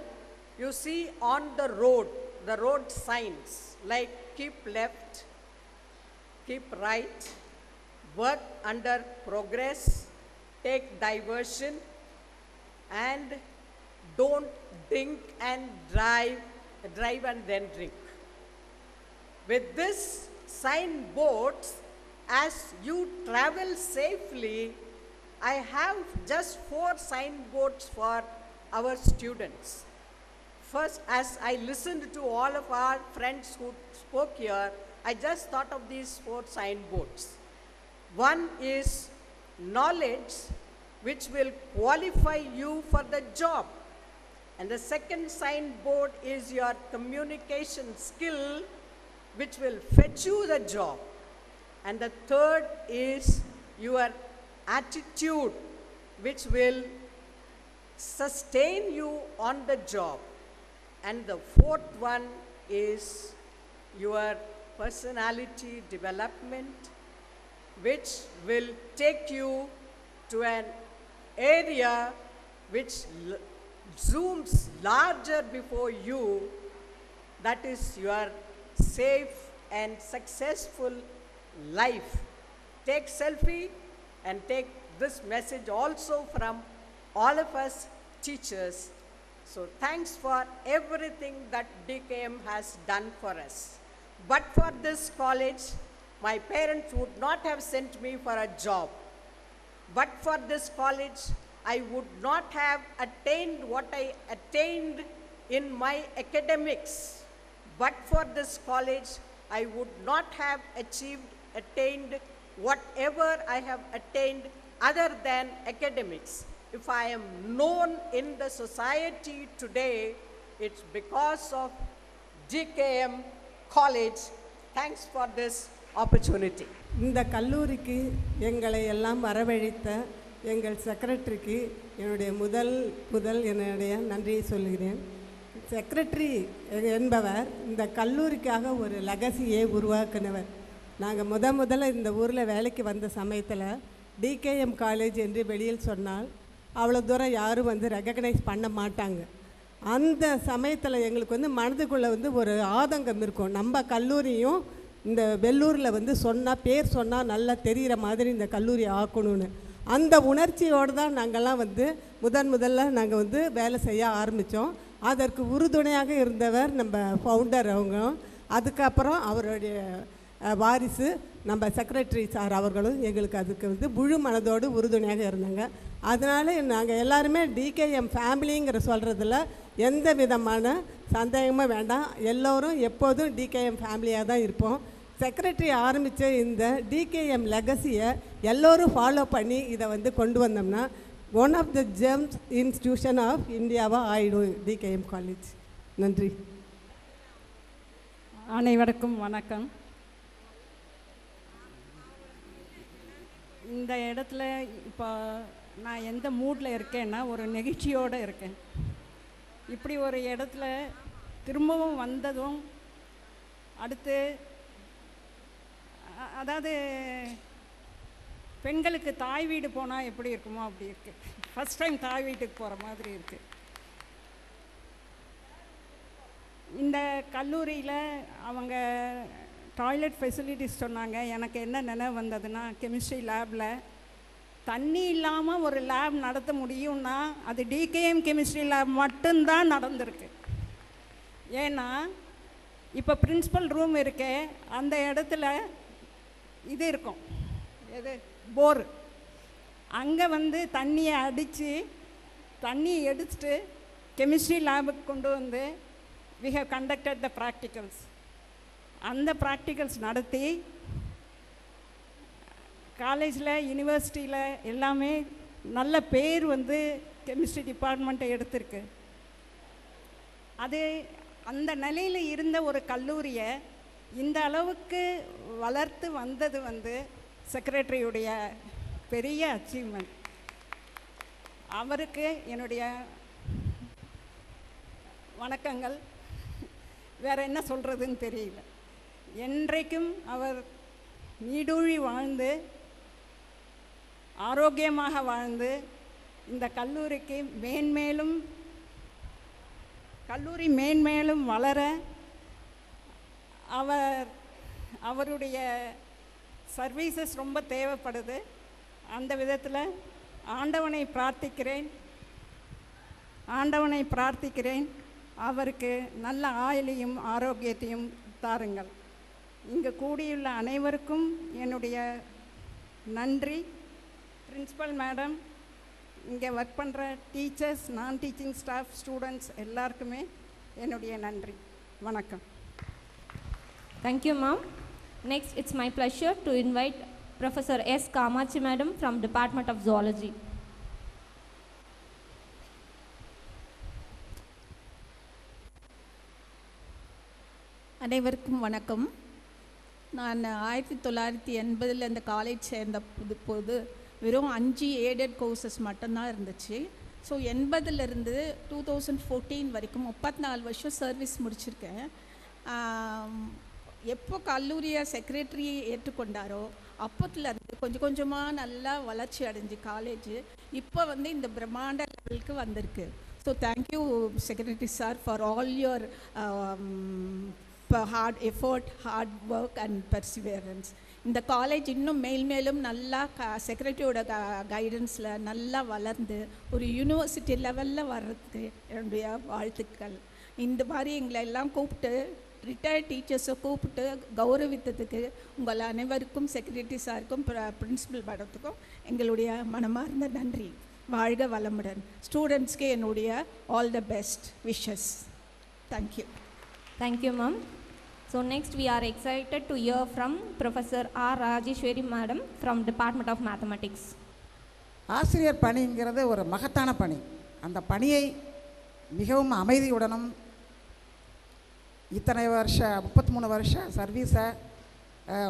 you see on the road signs like keep left, keep right, work under progress, take diversion, and don't drink and drive and then drink. With this signboards, as you travel safely, I have just 4 signboards for our students. First, as I listened to all of our friends who spoke here, I just thought of these 4 signboards. One is knowledge, which will qualify you for the job. And the second signboard is your communication skill, which will fetch you the job. And the third is your attitude, which will sustain you on the job. And the fourth one is your personality development, which will take you to an area which zooms larger before you, that is your safe and successful life. Take selfie and take this message also from all of us teachers. So thanks for everything that DKM has done for us. But for this college, my parents would not have sent me for a job. But for this college, I would not have attained what I attained in my academics. But for this college, I would not have attained whatever I have attained other than academics. If I am known in the society today, it's because of DKM College. Thanks for this opportunity. இந்த கல்லூரிக்கு எங்களை எல்லாம் வரவழைத்த எங்கள் செக்ரட்டரிக்கு என்னுடைய முதல் என்னுடைய நன்றியை சொல்கிறேன். செக்ரட்டரி என்பவர் இந்த கல்லூரிக்காக ஒரு லெகசியை உருவாக்கினவர். நாங்கள் முதல்ல இந்த ஊரில் வேலைக்கு வந்த சமயத்தில் டிகேஎம் காலேஜ் என்று வெளியில் சொன்னால் அவ்வளோ தூரம் யாரும் ரெகக்னைஸ் பண்ண மாட்டாங்க. அந்த சமயத்தில் எங்களுக்கு மனதுக்குள்ளே ஒரு ஆதங்கம் இருக்கும். நம்ம கல்லூரியும் இந்த வெள்ளூரில் சொன்னால் பேர் சொன்னால் நல்லா தெரிகிற மாதிரி இந்த கல்லூரி ஆக்கணும்னு அந்த உணர்ச்சியோடு தான் நாங்கள்லாம் முதல்ல நாங்கள் வேலை செய்ய ஆரம்பித்தோம். அதற்கு உறுதுணையாக இருந்தவர் நம்ம ஃபவுண்டர் அவங்க. அதுக்கப்புறம் அவருடைய வாரிசு நம்ம செக்ரட்டரி சார் அவர்களும் எங்களுக்கு அதுக்கு முழு மனதோடு உறுதுணையாக இருந்தாங்க. அதனால் நாங்கள் எல்லாருமே டிகேஎம் ஃபேமிலிங்கிற சொல்கிறதுல எந்த விதமான சந்தேகமும் வேண்டாம். எல்லோரும் எப்போதும் டிகேஎம் ஃபேமிலியாக தான் இருப்போம். செக்ரட்டரி ஆரம்பித்த இந்த டிகேஎம் லெகசியை எல்லோரும் ஃபாலோ பண்ணி இதை கொண்டு வந்தோம்னா one of the gems institution of இந்தியாவாக ஆயிடும் டிகேஎம் காலேஜ். நன்றி. அனைவருக்கும் வணக்கம். இந்த இடத்துல இப்போ நான் எந்த மூடில் இருக்கேன்னா ஒரு நெகிழ்ச்சியோடு இருக்கேன். இப்படி ஒரு இடத்துல திரும்பவும் வந்ததும் அடுத்து அதாவது பெண்களுக்கு தாய் வீடு போனால் எப்படி இருக்குமோ அப்படி இருக்குது. ஃபஸ்ட் டைம் தாய் வீட்டுக்கு போகிற மாதிரி இருக்குது. இந்த கல்லூரியில் அவங்க டாய்லெட் ஃபெசிலிட்டிஸ் சொன்னாங்க. எனக்கு என்ன நினைவு வந்ததுன்னா கெமிஸ்ட்ரி லேபில் தண்ணி இல்லாமல் ஒரு லேப் நடத்த முடியும்னா அது டிகேஎம் கெமிஸ்ட்ரி லேப் மட்டும்தான் நடந்திருக்கு. ஏன்னா இப்போ பிரின்சிபல் ரூம் இருக்கே அந்த இடத்துல இது இருக்கும், எது போர். அங்கே தண்ணியை அடித்து தண்ணியை எடுத்துட்டு கெமிஸ்ட்ரி லேபுக்கு கொண்டு we have conducted the practicals. அந்த ப்ராக்டிகல்ஸ் நடத்தி காலேஜில் யூனிவர்சிட்டியில் எல்லாமே நல்ல பேர் கெமிஸ்ட்ரி டிபார்ட்மெண்ட்டை எடுத்திருக்கு. அது அந்த நிலையில் இருந்த ஒரு கல்லூரியை இந்த அளவுக்கு வளர்த்து வந்தது செக்ரட்டரியுடைய பெரிய அச்சீவ்மெண்ட். அவருக்கு என்னுடைய வணக்கங்கள். வேறு என்ன சொல்கிறதுன்னு தெரியல. என்றைக்கும் அவர் நீடூழி வாழ்ந்து ஆரோக்கியமாக வாழ்ந்து இந்த கல்லூரிக்கு கல்லூரி மேன்மேலும் வளர அவருடைய சர்வீசஸ் ரொம்ப தேவைப்படுது. அந்த விதத்தில் ஆண்டவனை பிரார்த்திக்கிறேன் அவருக்கு நல்ல ஆயுளையும் ஆரோக்கியத்தையும் தாருங்கள். இங்கே கூடியுள்ள அனைவருக்கும் என்னுடைய நன்றி. பிரின்சிபல் மேடம், இங்கே ஒர்க் பண்ணுற டீச்சர்ஸ், நான் டீச்சிங் ஸ்டாஃப், ஸ்டூடெண்ட்ஸ் எல்லாருக்குமே என்னுடைய நன்றி. வணக்கம். Thank you, ma'am. Next, it's my pleasure to invite Professor S. Kamachi madam from Department of Zoology. அனைவருக்கும் வணக்கம். நான் 1980 இந்த காலேஜ் சேர்ந்த போது வெறும் 5 எய்டட் கோர்சஸ் மட்டும்தான் இருந்துச்சு. ஸோ 80லேருந்து 2014 வரைக்கும் 34 வருஷம் சர்வீஸ் முடிச்சிருக்கேன். எப்போ கல்லூரியை செக்ரட்டரி ஏற்றுக்கொண்டாரோ அப்போத்துலேருந்து கொஞ்சம் கொஞ்சமாக நல்லா வளர்ச்சி அடைஞ்சு காலேஜ் இப்போ இந்த பிரம்மாண்ட லெவலுக்கு வந்திருக்கு. So thank you secretary sir for all your hard effort, hard work and perseverance. இந்த காலேஜ் இன்னும் மேலும் நல்லா செக்ரட்டரியோட கைடன்ஸில் நல்லா வளர்ந்து ஒரு யூனிவர்சிட்டி லெவலில் வர்றதுக்கு என்னுடைய வாழ்த்துக்கள். இந்த மாதிரி எங்களை எல்லாம் கூப்பிட்டு ரிட்டையர்ட் டீச்சர்ஸை கூப்பிட்டு கௌரவித்ததுக்கு உங்கள் அனைவருக்கும் செக்ரட்டரி சாருக்கும் பிரின்சிபல் மேடத்துக்கும் எங்களுடைய மனமார்ந்த நன்றி. வாழ்க வளமுடன். ஸ்டூடெண்ட்ஸ்க்கு என்னுடைய all the best wishes. Thank you. Thank you, ma'am. So next we are excited to hear from Professor R. Rajeshwari madam from Department of Mathematics. ஆசிரியர் பணிங்கிறது ஒரு மகத்தான பணி. அந்த பணியை மிகவும் அமைதியுடனும் இத்தனை வருஷ 33 வருஷ சர்வீஸை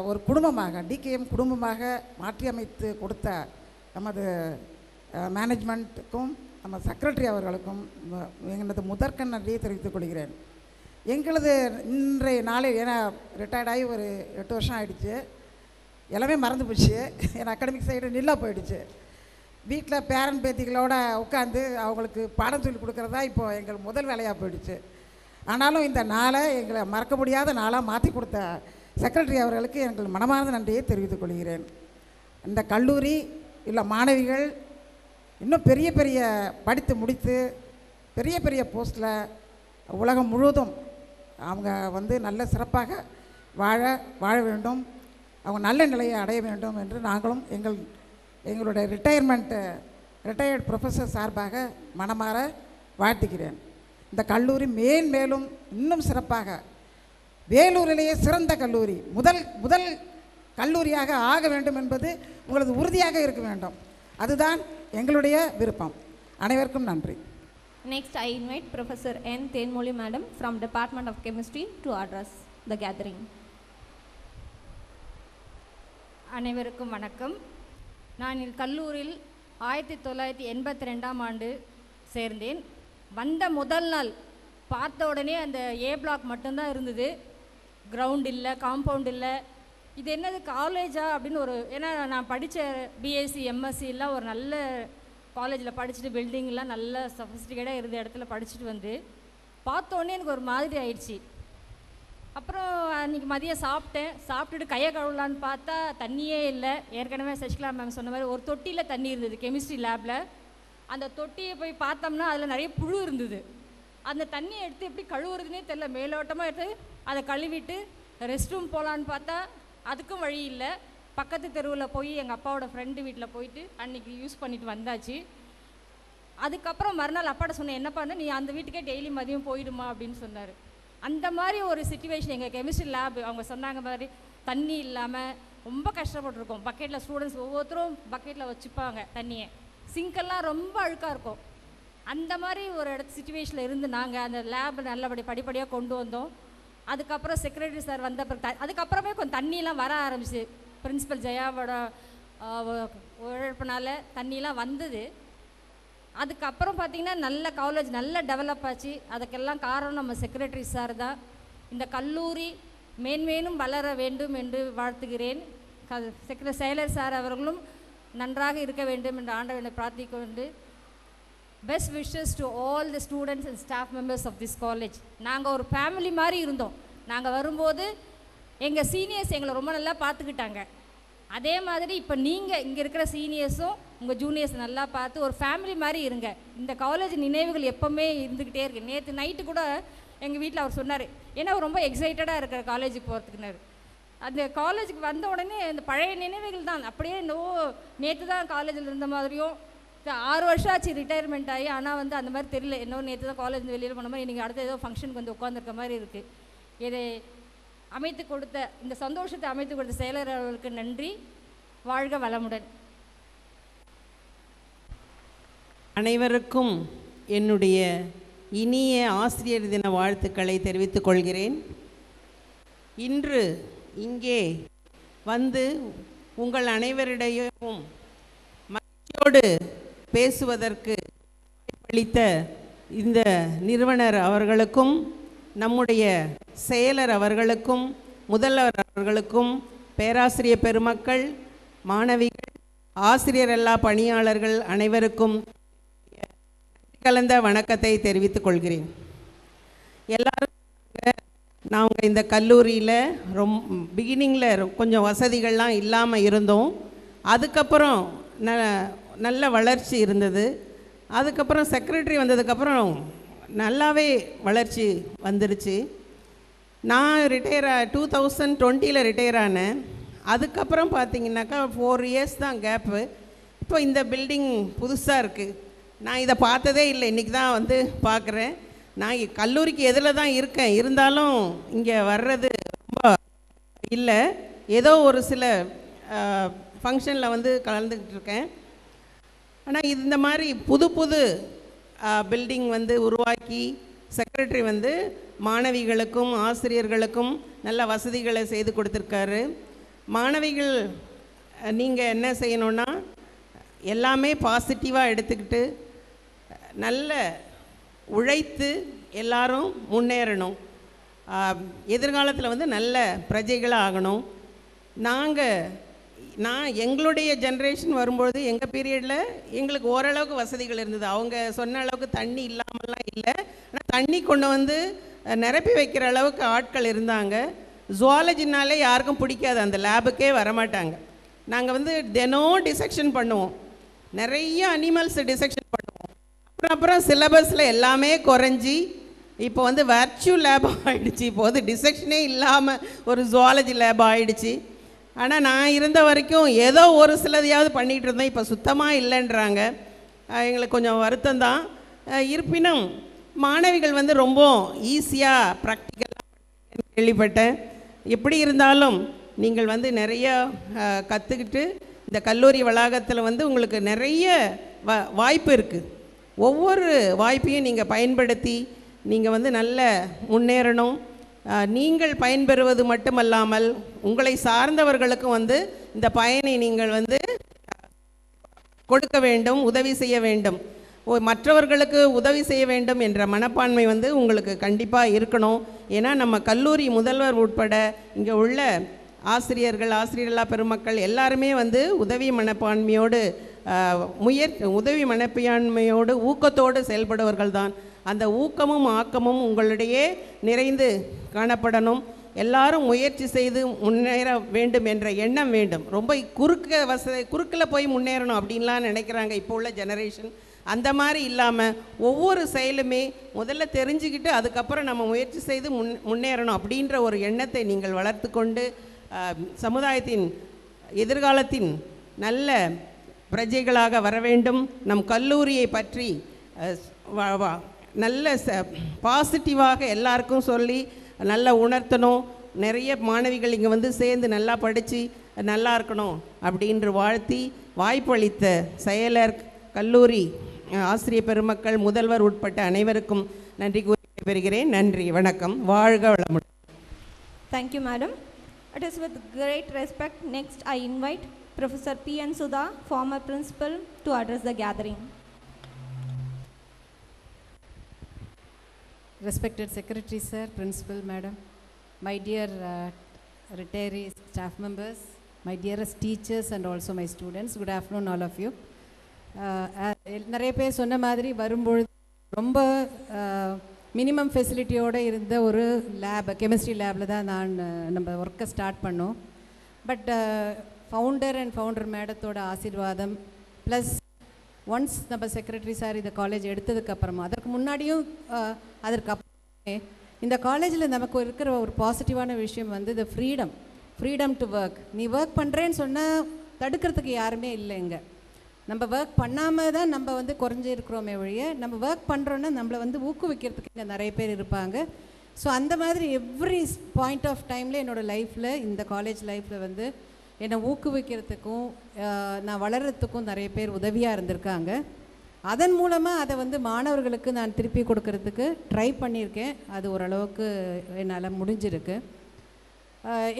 ஒரு குடும்பமாக டிகேஎம் குடும்பமாக மாற்றியமைத்து கொடுத்த நமது மேனேஜ்மெண்ட்டுக்கும் நம்ம செக்ரட்டரி அவர்களுக்கும் எனது முதற்கண் நன்றியை தெரிவித்துக் கொள்கிறேன். எங்களது இன்றைய நாளில் ஏன்னா ரிட்டையர்டாகி ஒரு 8 வருஷம் ஆகிடுச்சு, எல்லாமே மறந்து போச்சு. ஏன்னா அகாடமிக் சைடு நில்லா போயிடுச்சு. வீட்டில் பேரன் பேத்திகளோடு உட்காந்து அவங்களுக்கு பாடம் சொல்லி கொடுக்குறதா இப்போது எங்கள் முதல் வேலையாக போயிடுச்சு. ஆனாலும் இந்த நாளை எங்களை மறக்க முடியாத நாளாக மாற்றி கொடுத்த செக்ரட்டரி அவர்களுக்கு எங்கள் மனமார்ந்த நன்றியை தெரிவித்துக் கொள்கிறேன். இந்த கல்லூரி இல்லை மாணவிகள் இன்னும் பெரிய பெரிய படித்து முடித்து பெரிய பெரிய போஸ்ட்டில் உலகம் முழுவதும் அவங்க நல்ல சிறப்பாக வாழ வேண்டும், அவங்க நல்ல நிலையை அடைய வேண்டும் என்று நாங்களும் எங்களுடைய ரிட்டையர்ட் ப்ரொஃபஸர் சார்பாக மனமாற வாழ்த்துகிறேன். இந்த கல்லூரி மேலும் இன்னும் சிறப்பாக வேலூரிலேயே சிறந்த கல்லூரி, முதல் கல்லூரியாக ஆக வேண்டும் என்பது உங்களது உறுதியாக இருக்க வேண்டும். அதுதான் எங்களுடைய விருப்பம். அனைவருக்கும் நன்றி. Next, I invite Professor N. Tenmoli Madam from Department of Chemistry to address the gathering. அனைவருக்கும் வணக்கம். நான் கல்லூரியில் 1982ஆம் ஆண்டு சேர்ந்தேன். வந்த முதல் நாள் பார்த்த உடனே அந்த ஏ பிளாக் மட்டும்தான் இருந்தது, கிரவுண்ட் இல்லை, காம்பவுண்ட் இல்லை. இது என்னது காலேஜா அப்படின்னு ஏன்னா நான் படித்த பிஎஸ்சி எம்எஸ்சிலாம் ஒரு நல்ல காலேஜில் படிச்சுட்டு பில்டிங்லாம் நல்ல சஃபிஸ்டிகேட்டாக இருந்த இடத்துல படிச்சுட்டு வந்து பார்த்தோன்னே எனக்கு ஒரு மாதிரி ஆயிடுச்சு. அப்புறம் அன்றைக்கி மதியம் சாப்பிட்டுட்டு கையை கழுவலான்னு பார்த்தா தண்ணியே இல்லை. ஏற்கனவே சசிகலா மேம் சொன்ன மாதிரி ஒரு தொட்டியில் தண்ணி இருந்தது கெமிஸ்ட்ரி லேபில். அந்த தொட்டியை போய் பார்த்தோம்னா அதில் நிறைய புழு இருந்தது. அந்த தண்ணியை எடுத்து எப்படி கழுவுறதுனே தெரில. மேலோட்டமாக எடுத்து அதை கழுவிட்டு ரெஸ்ட் ரூம் போகலான்னு பார்த்தா அதுக்கும் வழி இல்லை. பக்கத்து தெருவில் போய் எங்கள் அப்பாவோட ஃப்ரெண்டு வீட்டில் போயிட்டு அன்றைக்கி யூஸ் பண்ணிட்டு வந்தாச்சு. அதுக்கப்புறம் மறுநாள் அப்பாட்ட சொன்னேன், என்ன பண்ண நீ அந்த வீட்டுக்கே டெய்லி மதியம் போயிடுமா அப்படின்னு சொன்னார். அந்த மாதிரி ஒரு சிச்சுவேஷன் எங்கள் கெமிஸ்ட்ரி லேப் அவங்க சொன்னாங்க மாதிரி தண்ணி இல்லாமல் ரொம்ப கஷ்டப்பட்டுருக்கோம். பக்கெட்டில் ஸ்டூடெண்ட்ஸ் ஒவ்வொருத்தரும் பக்கெட்டில் வச்சுப்பாங்க தண்ணியை, சிங்கெல்லாம் ரொம்ப அழுக்காக இருக்கும். அந்த மாதிரி ஒரு சிச்சுவேஷனில் இருந்து நாங்கள் அந்த லேப் நல்லபடி படிப்படியாக கொண்டு வந்தோம். அதுக்கப்புறம் செக்ரட்டரி சார் வந்த அதுக்கப்புறமே கொஞ்சம் தண்ணியெலாம் வர ஆரம்பிச்சு. பிரின்சிபல் ஜெயாவோட உழைப்பினால தண்ணியெலாம் வந்தது. அதுக்கப்புறம் பார்த்திங்கன்னா நல்ல காலேஜ் நல்ல டெவலப் ஆச்சு. அதுக்கெல்லாம் காரணம் நம்ம செக்ரட்டரி சார் தான். இந்த கல்லூரி மேன்மேலும் வளர வேண்டும் என்று வாழ்த்துகிறேன். செயலர் சார் அவர்களும் நன்றாக இருக்க வேண்டும் என்று ஆண்டவனை பிரார்த்திக்க வேண்டும். Best wishes to all the students and staff members of this college. நாங்கள் ஒரு ஃபேமிலி மாதிரி இருந்தோம். நாங்கள் வரும்போது எங்கள் சீனியர்ஸ் எங்களை ரொம்ப நல்லா பார்த்துக்கிட்டாங்க. அதே மாதிரி இப்போ நீங்கள் இங்கே இருக்கிற சீனியர்ஸும் உங்கள் ஜூனியர்ஸ் நல்லா பார்த்து ஒரு ஃபேமிலி மாதிரி இருங்க. இந்த காலேஜ் நினைவுகள் எப்போவுமே இருந்துக்கிட்டே இருக்குது. நேற்று நைட்டு கூட எங்கள் வீட்டில் அவர் சொன்னார், ஏன்னா அவர் ரொம்ப எக்ஸைட்டடாக இருக்கிற காலேஜுக்கு போகிறதுக்குனாரு. அந்த காலேஜுக்கு வந்த உடனே அந்த பழைய நினைவுகள் தான் அப்படியே நேற்று தான் காலேஜில் இருந்த மாதிரியும் 6 வருஷம் ஆச்சு ரிட்டையர்மெண்ட் ஆகி. ஆனால் அந்த மாதிரி தெரியல, நேற்று தான் காலேஜ் வெளியில் போன மாதிரி இன்றைக்கி அடுத்த ஏதோ ஃபங்க்ஷனுக்கு உட்காந்துருக்க மாதிரி இருக்குது. இதை அமைத்து கொடுத்த இந்த சந்தோஷத்தை அமைத்து கொடுத்த செயலர் அவர்களுக்கு நன்றி. வாழ்க வளமுடன். அனைவருக்கும் என்னுடைய இனிய ஆசிரியர் தின வாழ்த்துக்களை தெரிவித்துக் கொள்கிறேன். இன்று இங்கே வந்து உங்கள் அனைவரிடையும் மகிழ்ச்சியோடு பேசுவதற்கு அளித்த இந்த நிறுவனர் அவர்களுக்கும், நம்முடைய செயலர் அவர்களுக்கும், முதல்வர் அவர்களுக்கும், பேராசிரியர் பெருமக்கள், மாணவிகள், ஆசிரியர் எல்லா பணியாளர்கள் அனைவருக்கும் கலந்த வணக்கத்தை தெரிவித்துக் கொள்கிறேன். எல்லாரும் நாங்கள் இந்த கல்லூரியில் பிகினிங்கில் கொஞ்சம் வசதிகள்லாம் இல்லாமல் இருந்தோம். அதுக்கப்புறம் நல்ல வளர்ச்சி இருந்தது. அதுக்கப்புறம் செக்ரட்டரி வந்ததுக்கப்புறம் நல்லாவே வளர்ச்சி வந்துருச்சு. நான் 2020 ரிட்டையர் ஆனேன். அதுக்கப்புறம் பார்த்திங்கனாக்கா 4 இயர்ஸ் தான் கேப்பு. இப்போ இந்த பில்டிங் புதுசாக இருக்குது. நான் இதை பார்த்ததே இல்லை, இன்றைக்கி தான் வந்து பார்க்குறேன். நான் கல்லூரிக்கு எதில் தான் இருக்கேன், இருந்தாலும் இங்கே வர்றது ரொம்ப இல்லை. ஏதோ ஒரு சில ஃபங்க்ஷனில் வந்து கலந்துக்கிட்டு இருக்கேன். ஆனால் இந்த மாதிரி புது புது பில்டிங் வந்து உருவாக்கி செக்ரட்டரி வந்து மாணவிகளுக்கும் ஆசிரியர்களுக்கும் நல்ல வசதிகளை செய்து கொடுத்துருக்காரு. மாணவிகள் நீங்கள் என்ன செய்யணுன்னா எல்லாமே பாசிட்டிவாக எடுத்துக்கிட்டு நல்ல உழைத்து எல்லாரும் முன்னேறணும். எதிர்காலத்தில் வந்து நல்ல பிரஜைகளாக ஆகணும். நான் எங்களுடைய ஜென்ரேஷன் வரும்பொழுது எங்கள் பீரியடில் எங்களுக்கு ஓரளவுக்கு வசதிகள் இருந்தது. அவங்க சொன்ன அளவுக்கு தண்ணி இல்லாமலாம் இல்லை, ஆனால் தண்ணி கொண்டு வந்து நிரப்பி வைக்கிற அளவுக்கு ஆட்கள் இருந்தாங்க. ஜுவாலஜினாலே யாருக்கும் பிடிக்காது, அந்த லேபுக்கே வரமாட்டாங்க. நாங்கள் வந்து தினம் டிசெக்ஷன் பண்ணுவோம், நிறைய அனிமல்ஸ் டிசெக்ஷன் பண்ணுவோம். அப்புறம் சிலபஸில் எல்லாமே குறைஞ்சி இப்போ வந்து வர்ச்சு லேப் ஆகிடுச்சு. இப்போ வந்து டிசெக்ஷனே இல்லாமல் ஒரு ஜுவாலஜி லேப் ஆகிடுச்சு. ஆனால் நான் இருந்த வரைக்கும் ஏதோ ஒரு சிலதையாவது பண்ணிகிட்டு இருந்தேன். இப்போ சுத்தமாக இல்லைன்றாங்க. எங்களுக்கு கொஞ்சம் வருத்தம்தான். இருப்பினும் மாணவிகள் வந்து ரொம்ப ஈஸியாக ப்ராக்டிக்கலாக கேள்விப்பட்டேன். எப்படி இருந்தாலும் நீங்கள் வந்து நிறைய கற்றுக்கிட்டு இந்த கல்லூரி வளாகத்தில் வந்து உங்களுக்கு நிறைய வாய்ப்பு இருக்குது. ஒவ்வொரு வாய்ப்பையும் நீங்கள் பயன்படுத்தி நீங்கள் வந்து நல்ல முன்னேறணும். நீங்கள் பயன்பெறுவது மட்டுமல்லாமல் உங்களை சார்ந்தவர்களுக்கும் வந்து இந்த பயனை நீங்கள் வந்து கொடுக்க வேண்டும், உதவி செய்ய வேண்டும். மற்றவர்களுக்கு உதவி செய்ய வேண்டும் என்ற மனப்பான்மை வந்து உங்களுக்கு கண்டிப்பாக இருக்கணும். ஏன்னா நம்ம கல்லூரி முதல்வர் உட்பட இங்கே உள்ள ஆசிரியர்களா பெருமக்கள் எல்லாருமே வந்து உதவி மனப்பான்மையோடு உதவி மனப்பான்மையோடு ஊக்கத்தோடு செயல்படுவர்கள் தான். அந்த ஊக்கமும் ஆக்கமும் உங்களிடையே நிறைந்து காணப்படணும். எல்லாரும் முயற்சி செய்து முன்னேற வேண்டும் என்ற எண்ணம் வேண்டும். ரொம்ப குறுக்கில் போய் முன்னேறணும் அப்படின்லாம் நினைக்கிறாங்க இப்போ உள்ள ஜெனரேஷன். அந்த மாதிரி இல்லாமல் ஒவ்வொரு செயலுமே முதல்ல தெரிஞ்சுக்கிட்டு அதுக்கப்புறம் நம்ம முயற்சி செய்து முன்னேறணும் அப்படின்ற ஒரு எண்ணத்தை நீங்கள் வளர்த்து கொண்டு சமுதாயத்தின் எதிர்காலத்தின் நல்ல பிரஜைகளாக வர வேண்டும். நம் கல்லூரியை பற்றி நல்ல பாசிட்டிவாக எல்லாருக்கும் சொல்லி நல்லா உணர்த்தணும். நிறைய மாணவிகள் இங்கே வந்து சேர்ந்து நல்லா படித்து நல்லா இருக்கணும் அப்படின்று வாழ்த்தி வாய்ப்பளித்த செயலர், கல்லூரி ஆசிரியர் பெருமக்கள், முதல்வர் உட்பட்ட அனைவருக்கும் நன்றி கூறி பெறுகிறேன். நன்றி, வணக்கம், வாழ்க வளமுடன். Thank you, madam. It is with great respect next I invite Professor P.N. Sudha, former principal, to address the gathering. Respected Secretary Sir, Principal Madam, my dear retiree staff members, my dearest teachers and also my students, good afternoon all of you. நிறைய பேர் சொன்ன மாதிரி வரும்பொழுது ரொம்ப minimum ஃபெசிலிட்டியோடு இருந்த ஒரு lab, chemistry லேபில் தான் நம்ம ஒர்க்கை ஸ்டார்ட் பண்ணோம். பட் ஃபவுண்டர் மேடத்தோட ஆசீர்வாதம் ப்ளஸ் ஒன்ஸ் நம்ம செக்ரட்டரி சார் இந்த காலேஜ் எடுத்ததுக்கப்புறமா, அதற்கு முன்னாடியும் அதற்கப்புறமே இந்த காலேஜில் நமக்கு இருக்கிற ஒரு பாசிட்டிவான விஷயம் வந்து இந்த ஃப்ரீடம் டு ஒர்க். நீ ஒர்க் பண்ணுறேன்னு சொன்னால் தடுக்கிறதுக்கு யாருமே இல்லைங்க. நம்ம ஒர்க் பண்ணாமல் தான் நம்ம வந்து குறைஞ்சிருக்கிறோமே ஒழிய, நம்ம ஒர்க் பண்ணுறோன்னா நம்மளை வந்து ஊக்குவிக்கிறதுக்கு இங்கே நிறைய பேர் இருப்பாங்க. ஸோ அந்த மாதிரி எவ்ரி பாயிண்ட் ஆஃப் டைமில் என்னோடய லைஃப்பில், இந்த காலேஜ் லைஃப்பில் வந்து என்னை ஊக்குவிக்கிறதுக்கும் நான் வளர்கிறதுக்கும் நிறைய பேர் உதவியாக இருந்திருக்காங்க. அதன் மூலமாக அதை வந்து மாணவர்களுக்கு நான் திருப்பி கொடுக்கறதுக்கு ட்ரை பண்ணியிருக்கேன். அது ஓரளவுக்கு என்னால் முடிஞ்சிருக்கு.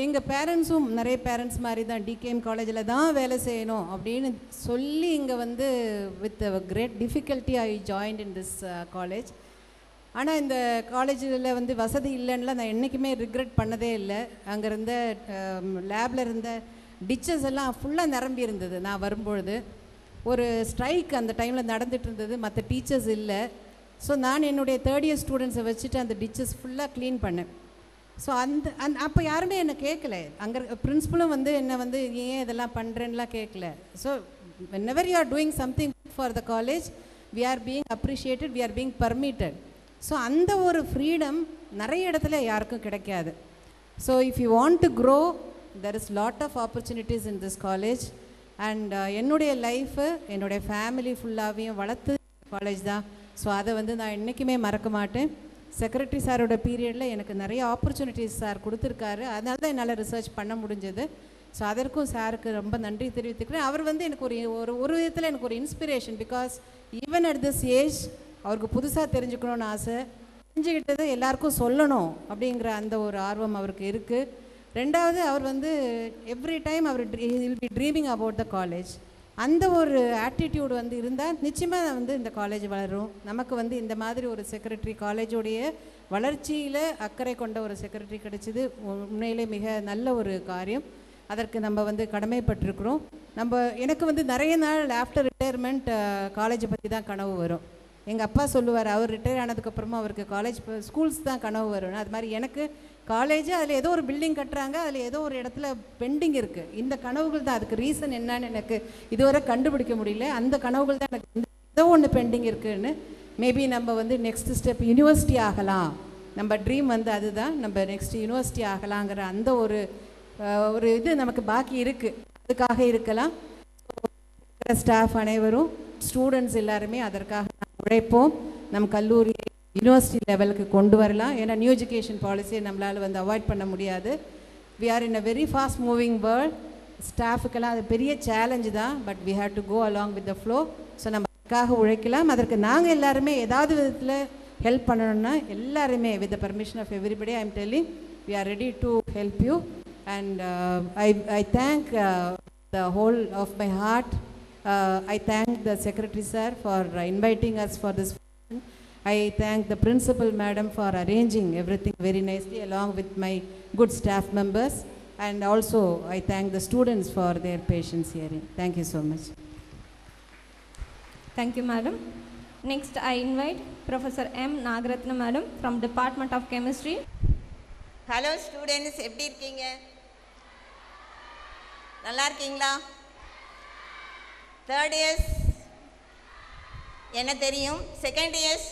எங்கள் பேரண்ட்ஸும் நிறைய பேரண்ட்ஸ் மாதிரி தான் டிகேஎம் காலேஜில் தான் வேலை செய்யணும் அப்படின்னு சொல்லி இங்கே வந்து with great difficulty I joined in this college. ஆனால் இந்த காலேஜில் வந்து வசதி இல்லைன்னா நான் என்றைக்குமே ரிக்ரெட் பண்ணதே இல்லை. அங்கே இருந்த லேபில் இருந்த டிச்சஸ் எல்லாம் ஃபுல்லாக நிரம்பி இருந்தது. நான் வரும்பொழுது ஒரு ஸ்ட்ரைக் அந்த டைமில் நடந்துகிட்டு இருந்தது, மற்ற டீச்சர்ஸ் இல்லை. ஸோ நான் என்னுடைய தேர்ட் இயர் ஸ்டூடெண்ட்ஸை வச்சுட்டு அந்த டிச்சஸ் ஃபுல்லாக க்ளீன் பண்ணேன். ஸோ அப்போ யாருமே என்னை கேட்கல. அங்கே பிரின்ஸிபலும் வந்து என்னை வந்து ஏன் இதெல்லாம் பண்ணுறேன்னுலாம் கேட்கல. So whenever you are doing something for the college, we are being appreciated, we are being permitted. So அந்த ஒரு ஃப்ரீடம் நிறைய இடத்துல யாருக்கும் கிடைக்காது. So if you want to grow, there is lot of opportunities in this college. And என்னுடைய life, என்னுடைய family ஃபுல்லாகையும் வளர்த்து college தான். ஸோ அதை வந்து நான் என்றைக்குமே மறக்க மாட்டேன். செக்ரட்டரி சாரோட பீரியடில் எனக்கு நிறைய ஆப்பர்ச்சுனிட்டிஸ் சார் கொடுத்துருக்காரு. அதனால தான் என்னால் ரிசர்ச் பண்ண முடிஞ்சது. ஸோ அதற்கும் சாருக்கு ரொம்ப நன்றி தெரிவித்துக்கிறேன். அவர் வந்து எனக்கு ஒரு விதத்தில் எனக்கு ஒரு inspiration. Because even at this age அவருக்கு புதுசாக தெரிஞ்சுக்கணும்னு ஆசை, தெரிஞ்சுக்கிட்டது எல்லாருக்கும் சொல்லணும் அப்படிங்கிற அந்த ஒரு ஆர்வம் அவருக்கு இருக்குது. ரெண்டாவது அவர் வந்து எவ்ரி டைம் அவர் will be dreaming about the college. அந்த ஒரு ஆட்டிடியூட் வந்து இருந்தால் நிச்சயமாக வந்து இந்த காலேஜ் வளரும். நமக்கு வந்து இந்த மாதிரி ஒரு செக்ரட்டரி, காலேஜோடைய வளர்ச்சியில் அக்கறை கொண்ட ஒரு செக்ரட்டரி கிடைச்சிது உண்மையிலே மிக நல்ல ஒரு காரியம். அதற்கு நம்ம வந்து கடமைப்பட்டிருக்கிறோம். எனக்கு வந்து நிறைய நாள் ஆஃப்டர் ரிட்டையர்மெண்ட் காலேஜை பற்றி தான் கனவு வரும். எங்கள் அப்பா சொல்லுவார், அவர் ரிட்டையர் ஆனதுக்கப்புறமா அவருக்கு காலேஜ் ஸ்கூல்ஸ் தான் கனவு வரும். அது மாதிரி எனக்கு காலேஜ், அதில் ஏதோ ஒரு பில்டிங் கட்டுறாங்க, அதில் ஏதோ ஒரு இடத்துல பெண்டிங் இருக்குது. இந்த கனவுகள் தான். அதுக்கு ரீசன் என்னன்னு எனக்கு இதுவரை கண்டுபிடிக்க முடியல. அந்த கனவுகள் தான் எனக்கு ஏதோ ஒன்று பெண்டிங் இருக்குதுன்னு. மேபி நம்ம வந்து நெக்ஸ்ட் ஸ்டெப் யூனிவர்சிட்டி ஆகலாம். நம்ம ட்ரீம் வந்து அதுதான், நம்ம நெக்ஸ்ட் யூனிவர்சிட்டி ஆகலாங்கிற அந்த ஒரு இது நமக்கு பாக்கி இருக்குது. அதுக்காக இருக்கலாம். ஸ்டாஃப் அனைவரும், ஸ்டூடெண்ட்ஸ் எல்லாருமே அதற்காக உழைப்போம். நம் கல்லூரி யூனிவர்சிட்டி லெவலுக்கு கொண்டு வரலாம். ஏன்னா நியூ எஜுகேஷன் பாலிசியை நம்மளால் வந்து அவாய்ட் பண்ண முடியாது. We are in a very fast moving world. ஸ்டாஃபுக்கெல்லாம் அது பெரிய சேலஞ்சு தான். But we have to go along with the flow. So நம்ம அதுக்காக உழைக்கலாம். அதற்கு நாங்கள் எல்லாருமே ஏதாவது விதத்தில் ஹெல்ப் பண்ணணும்னா எல்லாருமே with the permission of everybody I am telling we are ready to help you. And I thank the whole of my heart. I thank the Secretary Sir for inviting us for this function. I thank the Principal Madam for arranging everything very nicely along with my good staff members. And also I thank the students for their patience hearing. Thank you so much. Thank you, Madam. Next, I invite Professor M. Nagaratna Madam from Department of Chemistry. Hello students, எப்படி இருக்கீங்க? நல்லா இருக்கீங்களா? Third years என்ன தெரியும், second years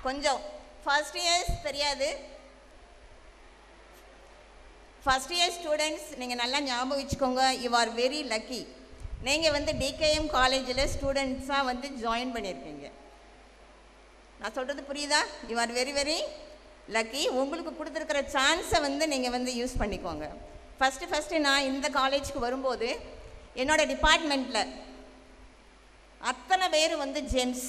கொஞ்சம், first years தெரியாது. First year students நீங்கள் நல்லா ஞாபகம் வச்சுக்கோங்க, யூ ஆர் வெரி லக்கி. நீங்கள் வந்து டிகேஎம் காலேஜில் ஸ்டூடெண்ட்ஸாக வந்து ஜாயின் பண்ணியிருக்கீங்க. நான் சொல்கிறது புரியுதா? You are very very lucky. உங்களுக்கு கொடுத்துருக்கிற சான்ஸை வந்து நீங்கள் வந்து யூஸ் பண்ணிக்கோங்க. ஃபஸ்ட்டு நான் இந்த காலேஜுக்கு வரும்போது என்னோடய டிபார்ட்மெண்ட்டில் அத்தனை பேர் வந்து ஜென்ஸ்.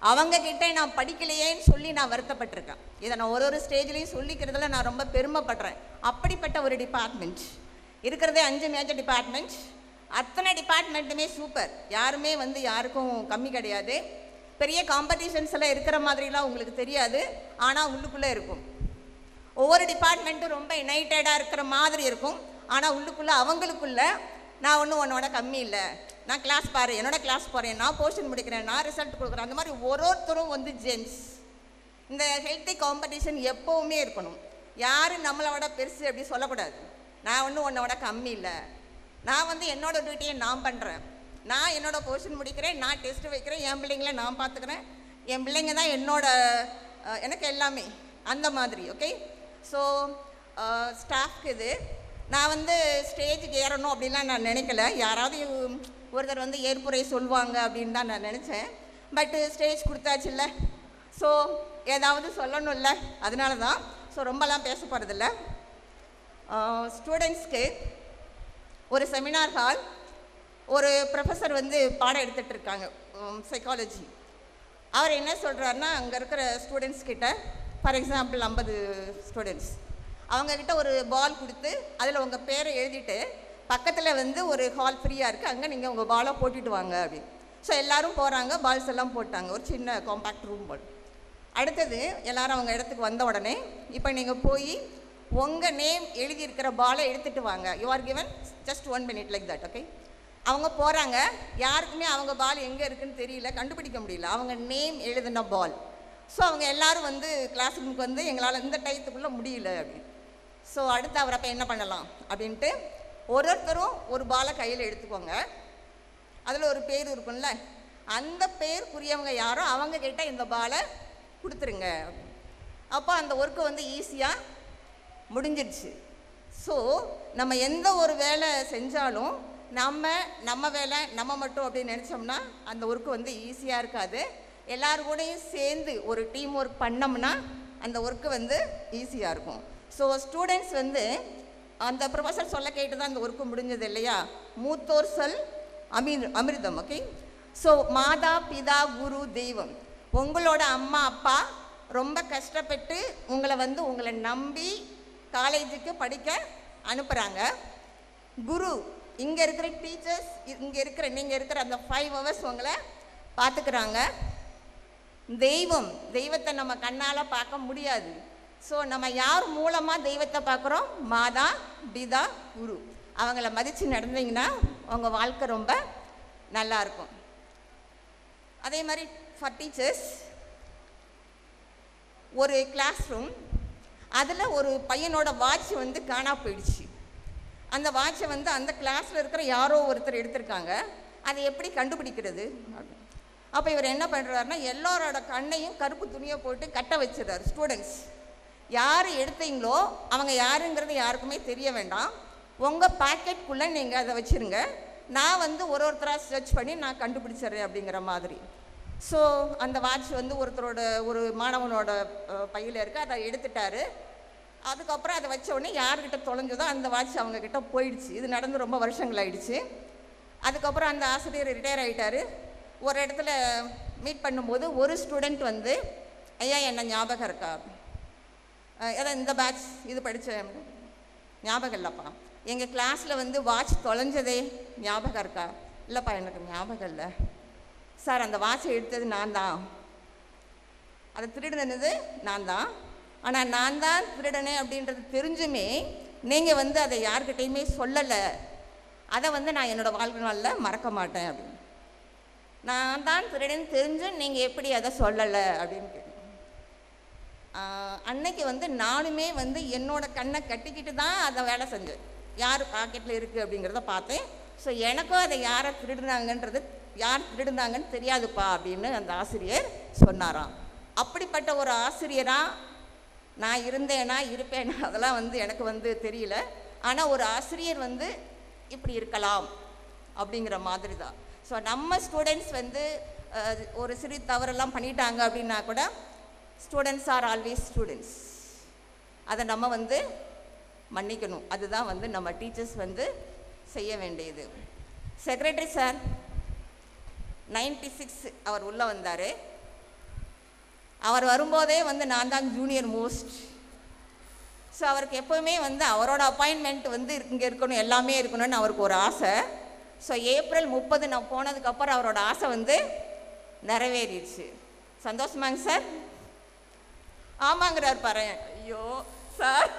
அவங்கக்கிட்ட நான் படிக்கலையேன்னு சொல்லி நான் வருத்தப்பட்டிருக்கேன். இதை நான் ஒரு ஸ்டேஜ்லேயும் சொல்லிக்கிறதுல நான் ரொம்ப பெருமைப்படுறேன். அப்படிப்பட்ட ஒரு டிபார்ட்மெண்ட் இருக்கிறதே 5 மேஜர் டிபார்ட்மெண்ட். அத்தனை டிபார்ட்மெண்ட்டுமே சூப்பர். யாருமே வந்து யாருக்கும் கம்மி கிடையாது. பெரிய காம்படிஷன்ஸ் எல்லாம் இருக்கிற மாதிரிலாம் உங்களுக்கு தெரியாது, ஆனால் உள்ளுக்குள்ளே இருக்கும். ஒவ்வொரு டிபார்ட்மெண்ட்டும் ரொம்ப யுனைட்டடாக இருக்கிற மாதிரி இருக்கும், ஆனால் உள்ளுக்குள்ளே அவங்களுக்குள்ளே நான் ஒன்றும் உன்னோட கம்மி இல்லை, நான் கிளாஸ் பாரு, என்னோட கிளாஸ் போகிறேன், நான் போர்ஷன் முடிக்கிறேன், நான் ரிசல்ட் கொடுக்குறேன். அந்த மாதிரி ஒருத்தரும் வந்து ஜென்ஸ். இந்த ஹெல்த்தி காம்படிஷன் எப்போவுமே இருக்கணும். யாரும் நம்மளோட பெருசு அப்படி சொல்லக்கூடாது. நான் ஒன்றும் உன்னோட கம்மி இல்லை, நான் வந்து என்னோடய டியூட்டியை நான் பண்ணுறேன், நான் என்னோடய போர்ஷன் முடிக்கிறேன், நான் டெஸ்ட்டு வைக்கிறேன், என் பிள்ளைங்கள நான் பார்த்துக்கிறேன், என் பிள்ளைங்க தான் எனக்கு எல்லாமே, அந்த மாதிரி. ஓகே, ஸோ ஸ்டாஃப்க்கு இது நான் வந்து ஸ்டேஜுக்கு ஏறணும் அப்படின்லாம் நான் நினைக்கல. யாராவது ஒருத்தர் வந்து ஏற்புரை சொல்லுவாங்க அப்படின்னு தான் நான் நினச்சேன். பட்டு ஸ்டேஜ் கொடுத்தாச்சு இல்லை, ஸோ ஏதாவது சொல்லணும்ல, அதனால தான். ஸோ ரொம்பலாம் பேச போகிறதில்ல. ஸ்டூடெண்ட்ஸ்க்கு ஒரு செமினார் ஹால், ஒரு ப்ரொஃபஸர் வந்து பாடம் எடுத்துகிட்டு இருக்காங்க, சைக்காலஜி. அவர் என்ன சொல்கிறாருன்னா, அங்கே இருக்கிற ஸ்டூடெண்ட்ஸ் கிட்ட, ஃபார் எக்ஸாம்பிள் 50 ஸ்டூடெண்ட்ஸ், அவங்கக்கிட்ட ஒரு பால் கொடுத்து அதில் உங்கள் பேரை எழுதிட்டு பக்கத்தில் வந்து ஒரு ஹால் ஃப்ரீயாக இருக்குது, அங்கே நீங்கள் உங்கள் பாலை போட்டுட்டு வாங்க அப்படின்னு. ஸோ எல்லோரும் போகிறாங்க, பால்ஸ் எல்லாம் போட்டாங்க, ஒரு சின்ன காம்பேக்ட் ரூம் பால். அடுத்தது எல்லோரும் அவங்க இடத்துக்கு வந்த உடனே, இப்போ நீங்கள் போய் உங்கள் நேம் எழுதியிருக்கிற பாலை எடுத்துகிட்டு வாங்க, you are given just 1 minute like that. Okay, அவங்க போகிறாங்க, யாருக்குமே அவங்க பால் எங்கே இருக்குதுன்னு தெரியல, கண்டுபிடிக்க முடியல, அவங்க நேம் எழுதின பால். ஸோ அவங்க எல்லோரும் வந்து கிளாஸ் ரூமுக்கு வந்து எங்களால் இந்த டயத்துக்குள்ளே முடியல அப்படின்னு. ஸோ அடுத்து அவர் அப்போ என்ன பண்ணலாம் அப்படின்ட்டு ஒருத்தரும் ஒரு பாலை கையில் எடுத்துக்கோங்க, அதில் ஒரு பேர் இருக்கும்ல, அந்த பேருக்குரியவங்க யாரோ அவங்க கிட்ட இந்த பாலை கொடுத்துருங்க. அப்போ அந்த ஒர்க்கு வந்து ஈஸியாக முடிஞ்சிடுச்சு. ஸோ நம்ம எந்த ஒரு வேலை செஞ்சாலும் நம்ம வேலை நம்ம மட்டும் அப்படின்னு நினச்சோம்னா அந்த ஒர்க்கு வந்து ஈஸியாக இருக்காது. எல்லாரும் கூடயும் சேர்ந்து ஒரு டீம் ஒர்க் பண்ணோம்னா அந்த ஒர்க்கு வந்து ஈஸியாக இருக்கும். ஸோ ஸ்டூடெண்ட்ஸ் வந்து அந்த ப்ரொஃபஸர் சொல்ல கேட்டு தான் அந்த ஒர்க்கு முடிஞ்சது இல்லையா? மூத்தோர் சொல் அமிர்தம். ஓகே, ஸோ மாதா பிதா குரு தெய்வம். உங்களோட அம்மா அப்பா ரொம்ப கஷ்டப்பட்டு உங்களை நம்பி காலேஜுக்கு படிக்க அனுப்புகிறாங்க. குரு இங்கே இருக்கிற டீச்சர்ஸ், நீங்கள் இருக்கிற அந்த 5 hours உங்களை பார்த்துக்கிறாங்க. தெய்வத்தை நம்ம கண்ணால் பார்க்க முடியாது. ஸோ நம்ம யார் மூலமாக தெய்வத்தை பார்க்குறோம்? மாதா பிதா குரு. அவங்கள மதித்து நடந்தீங்கன்னா உங்கள் வாழ்க்கை ரொம்ப நல்லாயிருக்கும். அதே மாதிரி ஃபார் டீச்சர்ஸ், ஒரு கிளாஸ் ரூம், அதில் ஒரு பையனோட வாட்ச் காணா போயிடுச்சு. அந்த வாட்சை அந்த கிளாஸில் இருக்கிற யாரோ ஒருத்தர் எடுத்திருக்காங்க. அதை எப்படி கண்டுபிடிக்கிறது? அப்போ இவர் என்ன பண்ணுறாருன்னா, எல்லாரோட கண்ணையும் கருப்பு துணியை போட்டு கட்ட வச்சிடறாரு. ஸ்டூடெண்ட்ஸ் யார் எடுத்தீங்களோ அவங்க யாருங்கிறது யாருக்குமே தெரிய வேண்டாம். உங்கள் பாக்கெட்டுக்குள்ளே நீங்கள் அதை வச்சுருங்க, நான் ஒருத்தராக சர்ச் பண்ணி நான் கண்டுபிடிச்சிட்றேன் அப்படிங்கிற மாதிரி. ஸோ அந்த வாட்ச் ஒருத்தரோட ஒரு மாணவனோட பையில் இருக்குது. அதை எடுத்துட்டாரு. அதுக்கப்புறம் அதை வச்ச உடனே யார்கிட்ட தொலைஞ்சதோ அந்த வாட்ச் அவங்கக்கிட்ட போயிடுச்சு. இது நடந்து ரொம்ப வருஷங்கள் ஆயிடுச்சு. அதுக்கப்புறம் அந்த ஆசிரியர் ரிட்டையர் ஆகிட்டார். ஒரு இடத்துல மீட் பண்ணும்போது ஒரு ஸ்டூடெண்ட் ஐயா என்ன ஞாபகம் இருக்கா? அதான் இந்த பேட்ச் இது படித்த ஞாபகம் இல்லைப்பா. எங்கள் கிளாஸில் வாட்ச் தொலைஞ்சதே ஞாபகம் இருக்கா? இல்லைப்பா எனக்கு ஞாபகம் இல்லை சார். அந்த வாட்சை எடுத்தது நான் தான், அதை திருடினது நான் தான். ஆனால் நான் தான் திருடனே அப்படின்றது தெரிஞ்சுமே நீங்கள் அதை யார்கிட்டையுமே சொல்லலை. அதை நான் என்னோடய வாழ்நாளில் மறக்க மாட்டேன் அப்படின்னு. நான் தான் திருடன்னு தெரிஞ்சும் நீங்கள் எப்படி அதை சொல்லலை அப்படின்னு கேட்டேன். அன்னைக்கு நானுமே என்னோட கண்ணை கட்டிக்கிட்டு தான் அதை வேலை செஞ்சேன். யார் பாக்கெட்டில் இருக்குது அப்படிங்கிறத பார்த்தேன். ஸோ எனக்கும் அதை யார் திருடுனாங்கன்னு தெரியாதுப்பா அப்படின்னு அந்த ஆசிரியர் சொன்னாராம். அப்படிப்பட்ட ஒரு ஆசிரியராக நான் இருப்பேனா அதெல்லாம் எனக்கு தெரியல. ஆனால் ஒரு ஆசிரியர் இப்படி இருக்கலாம் அப்படிங்கிற மாதிரி தான். ஸோ நம்ம ஸ்டூடெண்ட்ஸ் ஒரு சிறு தவறெல்லாம் பண்ணிட்டாங்க அப்படின்னா கூட ஸ்டூடெண்ட்ஸ் ஆர் ஆல்வேஸ் ஸ்டூடெண்ட்ஸ். அதை நம்ம மன்னிக்கணும். அதுதான் நம்ம டீச்சர்ஸ் செய்ய வேண்டியது. செக்ரட்டரி சார் 96 அவர் உள்ளே வந்தார். அவர் வரும்போதே நான் தான் ஜூனியர் மோஸ்ட். ஸோ அவருக்கு எப்போவுமே அவரோட அப்பாயின்மெண்ட் இங்கே இருக்கணும், எல்லாமே இருக்கணும்னு அவருக்கு ஒரு ஆசை. ஸோ ஏப்ரல் 30 நான் போனதுக்கப்புறம் அவரோட ஆசை நிறைவேறிடுச்சு. சந்தோஷமாங்க சார்? ஆமாங்கிறார் பாரு. ஐயோ சார்,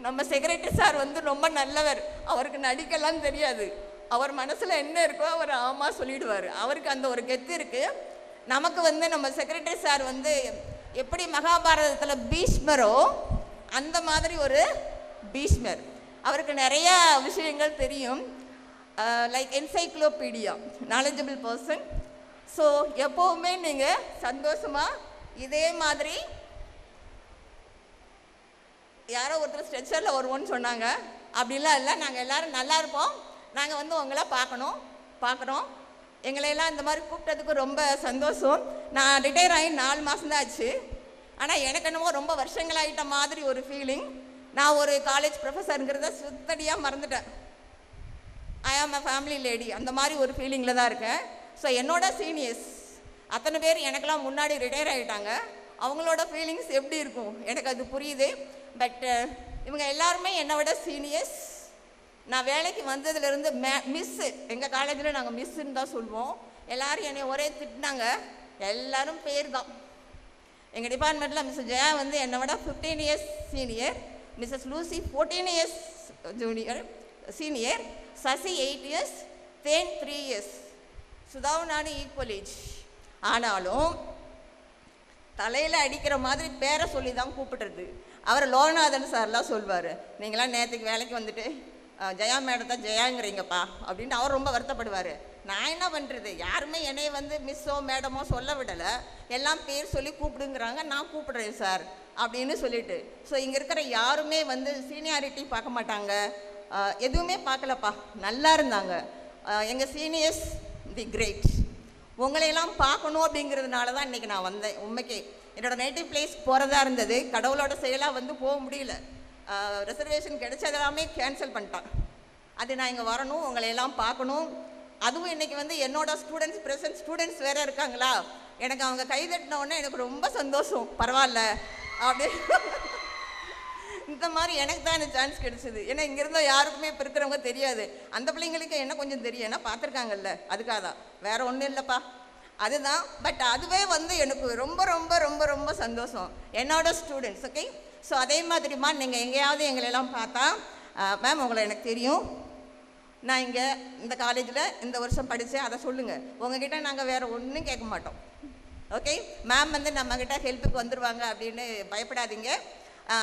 நம்ம செக்ரட்டரி சார் ரொம்ப நல்லவர். அவருக்கு நடிக்கலாம் தெரியாது. அவர் மனசில் என்ன இருக்கோ அவர் ஆமாம் சொல்லிடுவார். அவருக்கு அந்த ஒரு கெத்து இருக்குது. நமக்கு நம்ம செக்ரட்டரி சார் எப்படி மகாபாரதத்தில் பீஷ்மரோ அந்த மாதிரி ஒரு பீஷ்மர். அவருக்கு நிறையா விஷயங்கள் தெரியும். Like encyclopedia, knowledgeable person. So எப்போவுமே நீங்கள் சந்தோஷமாக இதே மாதிரி, யாரோ ஒருத்தர் ஸ்ட்ரெச்சரில் வருவோன்னு சொன்னாங்க, அப்படிலாம் இல்லை. நாங்கள் எல்லோரும் நல்லா இருப்போம். நாங்கள் உங்களை பார்க்குறோம். எங்களையெல்லாம் இந்த மாதிரி கூப்பிட்டதுக்கு ரொம்ப சந்தோஷம். நான் ரிட்டையர் ஆகி 4 மாதம்தான் ஆச்சு. ஆனால் எனக்கு என்னமோ ரொம்ப வருஷங்களாகிட்ட மாதிரி ஒரு ஃபீலிங். நான் ஒரு காலேஜ் ப்ரொஃபஸருங்கிறத சுத்தடியாக மறந்துட்டேன். ஐ ஆம் அ ஃபேமிலி லேடி, அந்த மாதிரி ஒரு ஃபீலிங்கில் தான் இருக்கேன். ஸோ என்னோட சீனியர்ஸ் அத்தனை பேர் எனக்கெல்லாம் முன்னாடி ரிட்டையர் ஆகிட்டாங்க. அவங்களோட ஃபீலிங்ஸ் எப்படி இருக்கும் எனக்கு அது புரியுது. பட் இவங்க எல்லாருமே என்னை விட சீனியர்ஸ். நான் வேலைக்கு வந்ததுலேருந்து மிஸ்ஸு, எங்கள் காலேஜில் நாங்கள் மிஸ்ஸுன்னு தான் சொல்லுவோம். எல்லோரும் என்னை ஒரே திட்டினாங்க. எல்லோரும் பேர் தான். எங்கள் டிபார்ட்மெண்ட்டில் மிஸ் ஜெயா என்னை விட 15 years senior, missus Lucy 14 years senior, Sasi 8 years, then 3 years, சுதாவும் நானும் ஈக்குவல் ஏஜ். ஆனாலும் தலையில் அடிக்கிற மாதிரி பேரை சொல்லி தான் கூப்பிடுறது. அவர் லோகநாதன் சார்லாம் சொல்வார், நீங்களாம் நேற்றுக்கு வேலைக்கு வந்துட்டு ஜெயா மேடத்தை ஜெயாங்கிறீங்கப்பா அப்படின்ட்டு அவர் ரொம்ப வருத்தப்படுவார். நான் என்ன பண்ணுறது, யாருமே என்னைய மிஸ்ஸோ மேடமோ சொல்ல விடலை, எல்லாம் பேர் சொல்லி கூப்பிடுங்கிறாங்க, நான் கூப்பிடுறேன் சார் அப்படின்னு சொல்லிட்டு. ஸோ இங்கே இருக்கிற யாருமே சீனியாரிட்டி பார்க்க மாட்டாங்க, எதுவுமே பார்க்கலப்பா, நல்லா இருந்தாங்க. எங்கள் சீனியர்ஸ் தி கிரேட். உங்களையெல்லாம் பார்க்கணும் அப்படிங்கிறதுனால தான் இன்றைக்கி நான் வந்தேன். உண்மைக்கு என்னோடய நேட்டிவ் பிளேஸ் போகிறதா இருந்தது, கடவுளோட செயலாக வந்து போக முடியல. ரிசர்வேஷன் கிடைச்சதெல்லாமே கேன்சல் பண்ணிட்டான். அது நான் இங்கே வரணும், உங்களையெல்லாம் பார்க்கணும். அதுவும் இன்றைக்கி வந்து என்னோட ஸ்டூடெண்ட்ஸ், ப்ரெசன்ட் ஸ்டூடெண்ட்ஸ் வேறு இருக்காங்களா, எனக்கு அவங்க கைதட்டினோடனே எனக்கு ரொம்ப சந்தோஷம். பரவாயில்ல அப்படி இந்த மாதிரி எனக்கு தான் இந்த சான்ஸ் கிடைச்சிது. ஏன்னா இங்கேருந்தோ யாருக்குமே இப்போ இருக்கிறவங்க தெரியாது. அந்த பிள்ளைங்களுக்கு என்ன கொஞ்சம் தெரியும், ஏன்னா பார்த்துருக்காங்கல்ல, அதுக்காக தான், வேறு ஒன்றும் இல்லைப்பா, அதுதான். பட் அதுவே வந்து எனக்கு ரொம்ப ரொம்ப ரொம்ப ரொம்ப சந்தோஷம், என்னோட ஸ்டூடெண்ட்ஸ். ஓகே, ஸோ அதே மாதிரிமா நீங்கள் எங்கேயாவது எங்களெல்லாம் பார்த்தா, மேம் உங்களை எனக்கு தெரியும், நான் இங்கே இந்த காலேஜில் இந்த வருஷம் படித்தேன், அதை சொல்லுங்கள். உங்ககிட்ட நாங்கள் வேறு ஒன்றும் கேட்க மாட்டோம். ஓகே, மேம் வந்து நம்மக்கிட்ட ஹெல்ப்புக்கு வந்துடுவாங்க அப்படின்னு பயப்படாதீங்க.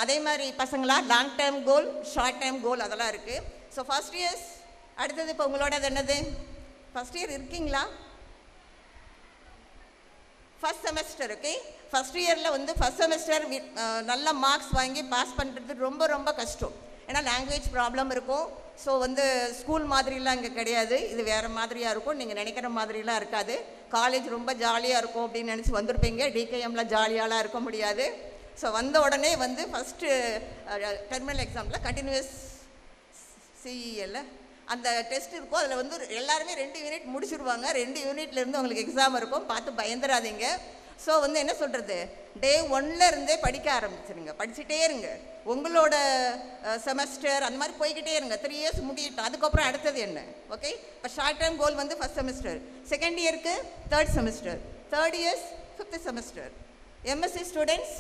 அதே மாதிரி பசங்களா long term goal, short term goal அதெல்லாம் இருக்குது. ஸோ ஃபர்ஸ்ட் இயர்ஸ் அடுத்தது இப்போ உங்களோட அது என்னது, ஃபஸ்ட் இயர் இருக்கீங்களா? First semester. ஓகே, ஃபஸ்ட் இயரில் வந்து ஃபஸ்ட் செமஸ்டர் நல்ல மார்க்ஸ் வாங்கி பாஸ் பண்ணுறது ரொம்ப ரொம்ப கஷ்டம். ஏன்னா லாங்குவேஜ் ப்ராப்ளம் இருக்கும். ஸோ வந்து ஸ்கூல் மாதிரிலாம் இங்கே கிடையாது, இது வேறு மாதிரியாக இருக்கும், நீங்கள் நினைக்கிற மாதிரிலாம் இருக்காது. காலேஜ் ரொம்ப ஜாலியாக இருக்கும் அப்படின்னு நினச்சி வந்திருப்பீங்க. டிகேஎம்மில் ஜாலியாலாம் இருக்க முடியாது. ஸோ வந்த உடனே வந்து ஃபஸ்ட்டு டெர்மினல் எக்ஸாமில் கண்டினியூஸ் சிஇஎல்ல அந்த டெஸ்ட் இருக்கும். அதில் வந்து எல்லாருமே 2 யூனிட் முடிச்சுடுவாங்க. 2 யூனிட்லேருந்து உங்களுக்கு எக்ஸாம் இருக்கும், பார்த்து பயந்துடாதீங்க. ஸோ வந்து என்ன சொல்கிறது, டே 1ல் இருந்தே படிக்க ஆரம்பிச்சிருங்க, படிச்சுட்டே இருங்க. உங்களோட செமஸ்டர் அந்த மாதிரி போய்கிட்டே இருங்க. 3 இயர்ஸ் முடியட்டும், அதுக்கப்புறம் அடுத்தது என்ன. ஓகே, இப்போ ஷார்ட் டேர்ம் கோல் வந்து ஃபஸ்ட் செமஸ்டர், செகண்ட் இயருக்கு 3rd semester, 3rd years 5th semester, MSc students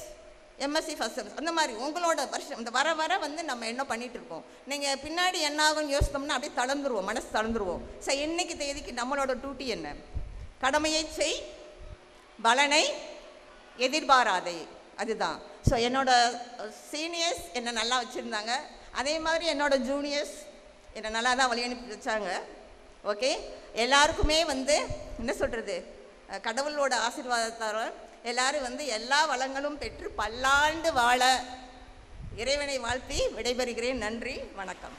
MSc first semester. அந்த மாதிரி உங்களோட வருஷம் இந்த வர வர வந்து நம்ம என்ன பண்ணிகிட்டு இருக்கோம், நீங்கள் பின்னாடி என்ன ஆகும்னு யோசித்தோம்னா அப்படியே தளர்ந்துருவோம், மனசு தளர்ந்துருவோம். ஸோ இன்னைக்கு தேதிக்கு நம்மளோட டியூட்டி என்ன, கடமையை செய், பலனை எதிர்பாராதே, அதுதான். ஸோ என்னோட சீனியர்ஸ் என்னை நல்லா வச்சுருந்தாங்க, அதே மாதிரி என்னோட ஜூனியர்ஸ் என்னை நல்லா தான் வழி அனுப்பி வச்சாங்க. ஓகே, எல்லாருக்குமே வந்து என்ன சொல்கிறது, கடவுளோட ஆசீர்வாதத்தால் எல்லாரும் வந்து எல்லா வளங்களும் பெற்று பல்லாண்டு வாழ இறைவனை வாழ்த்தி விடைபெறுகிறேன். நன்றி, வணக்கம்.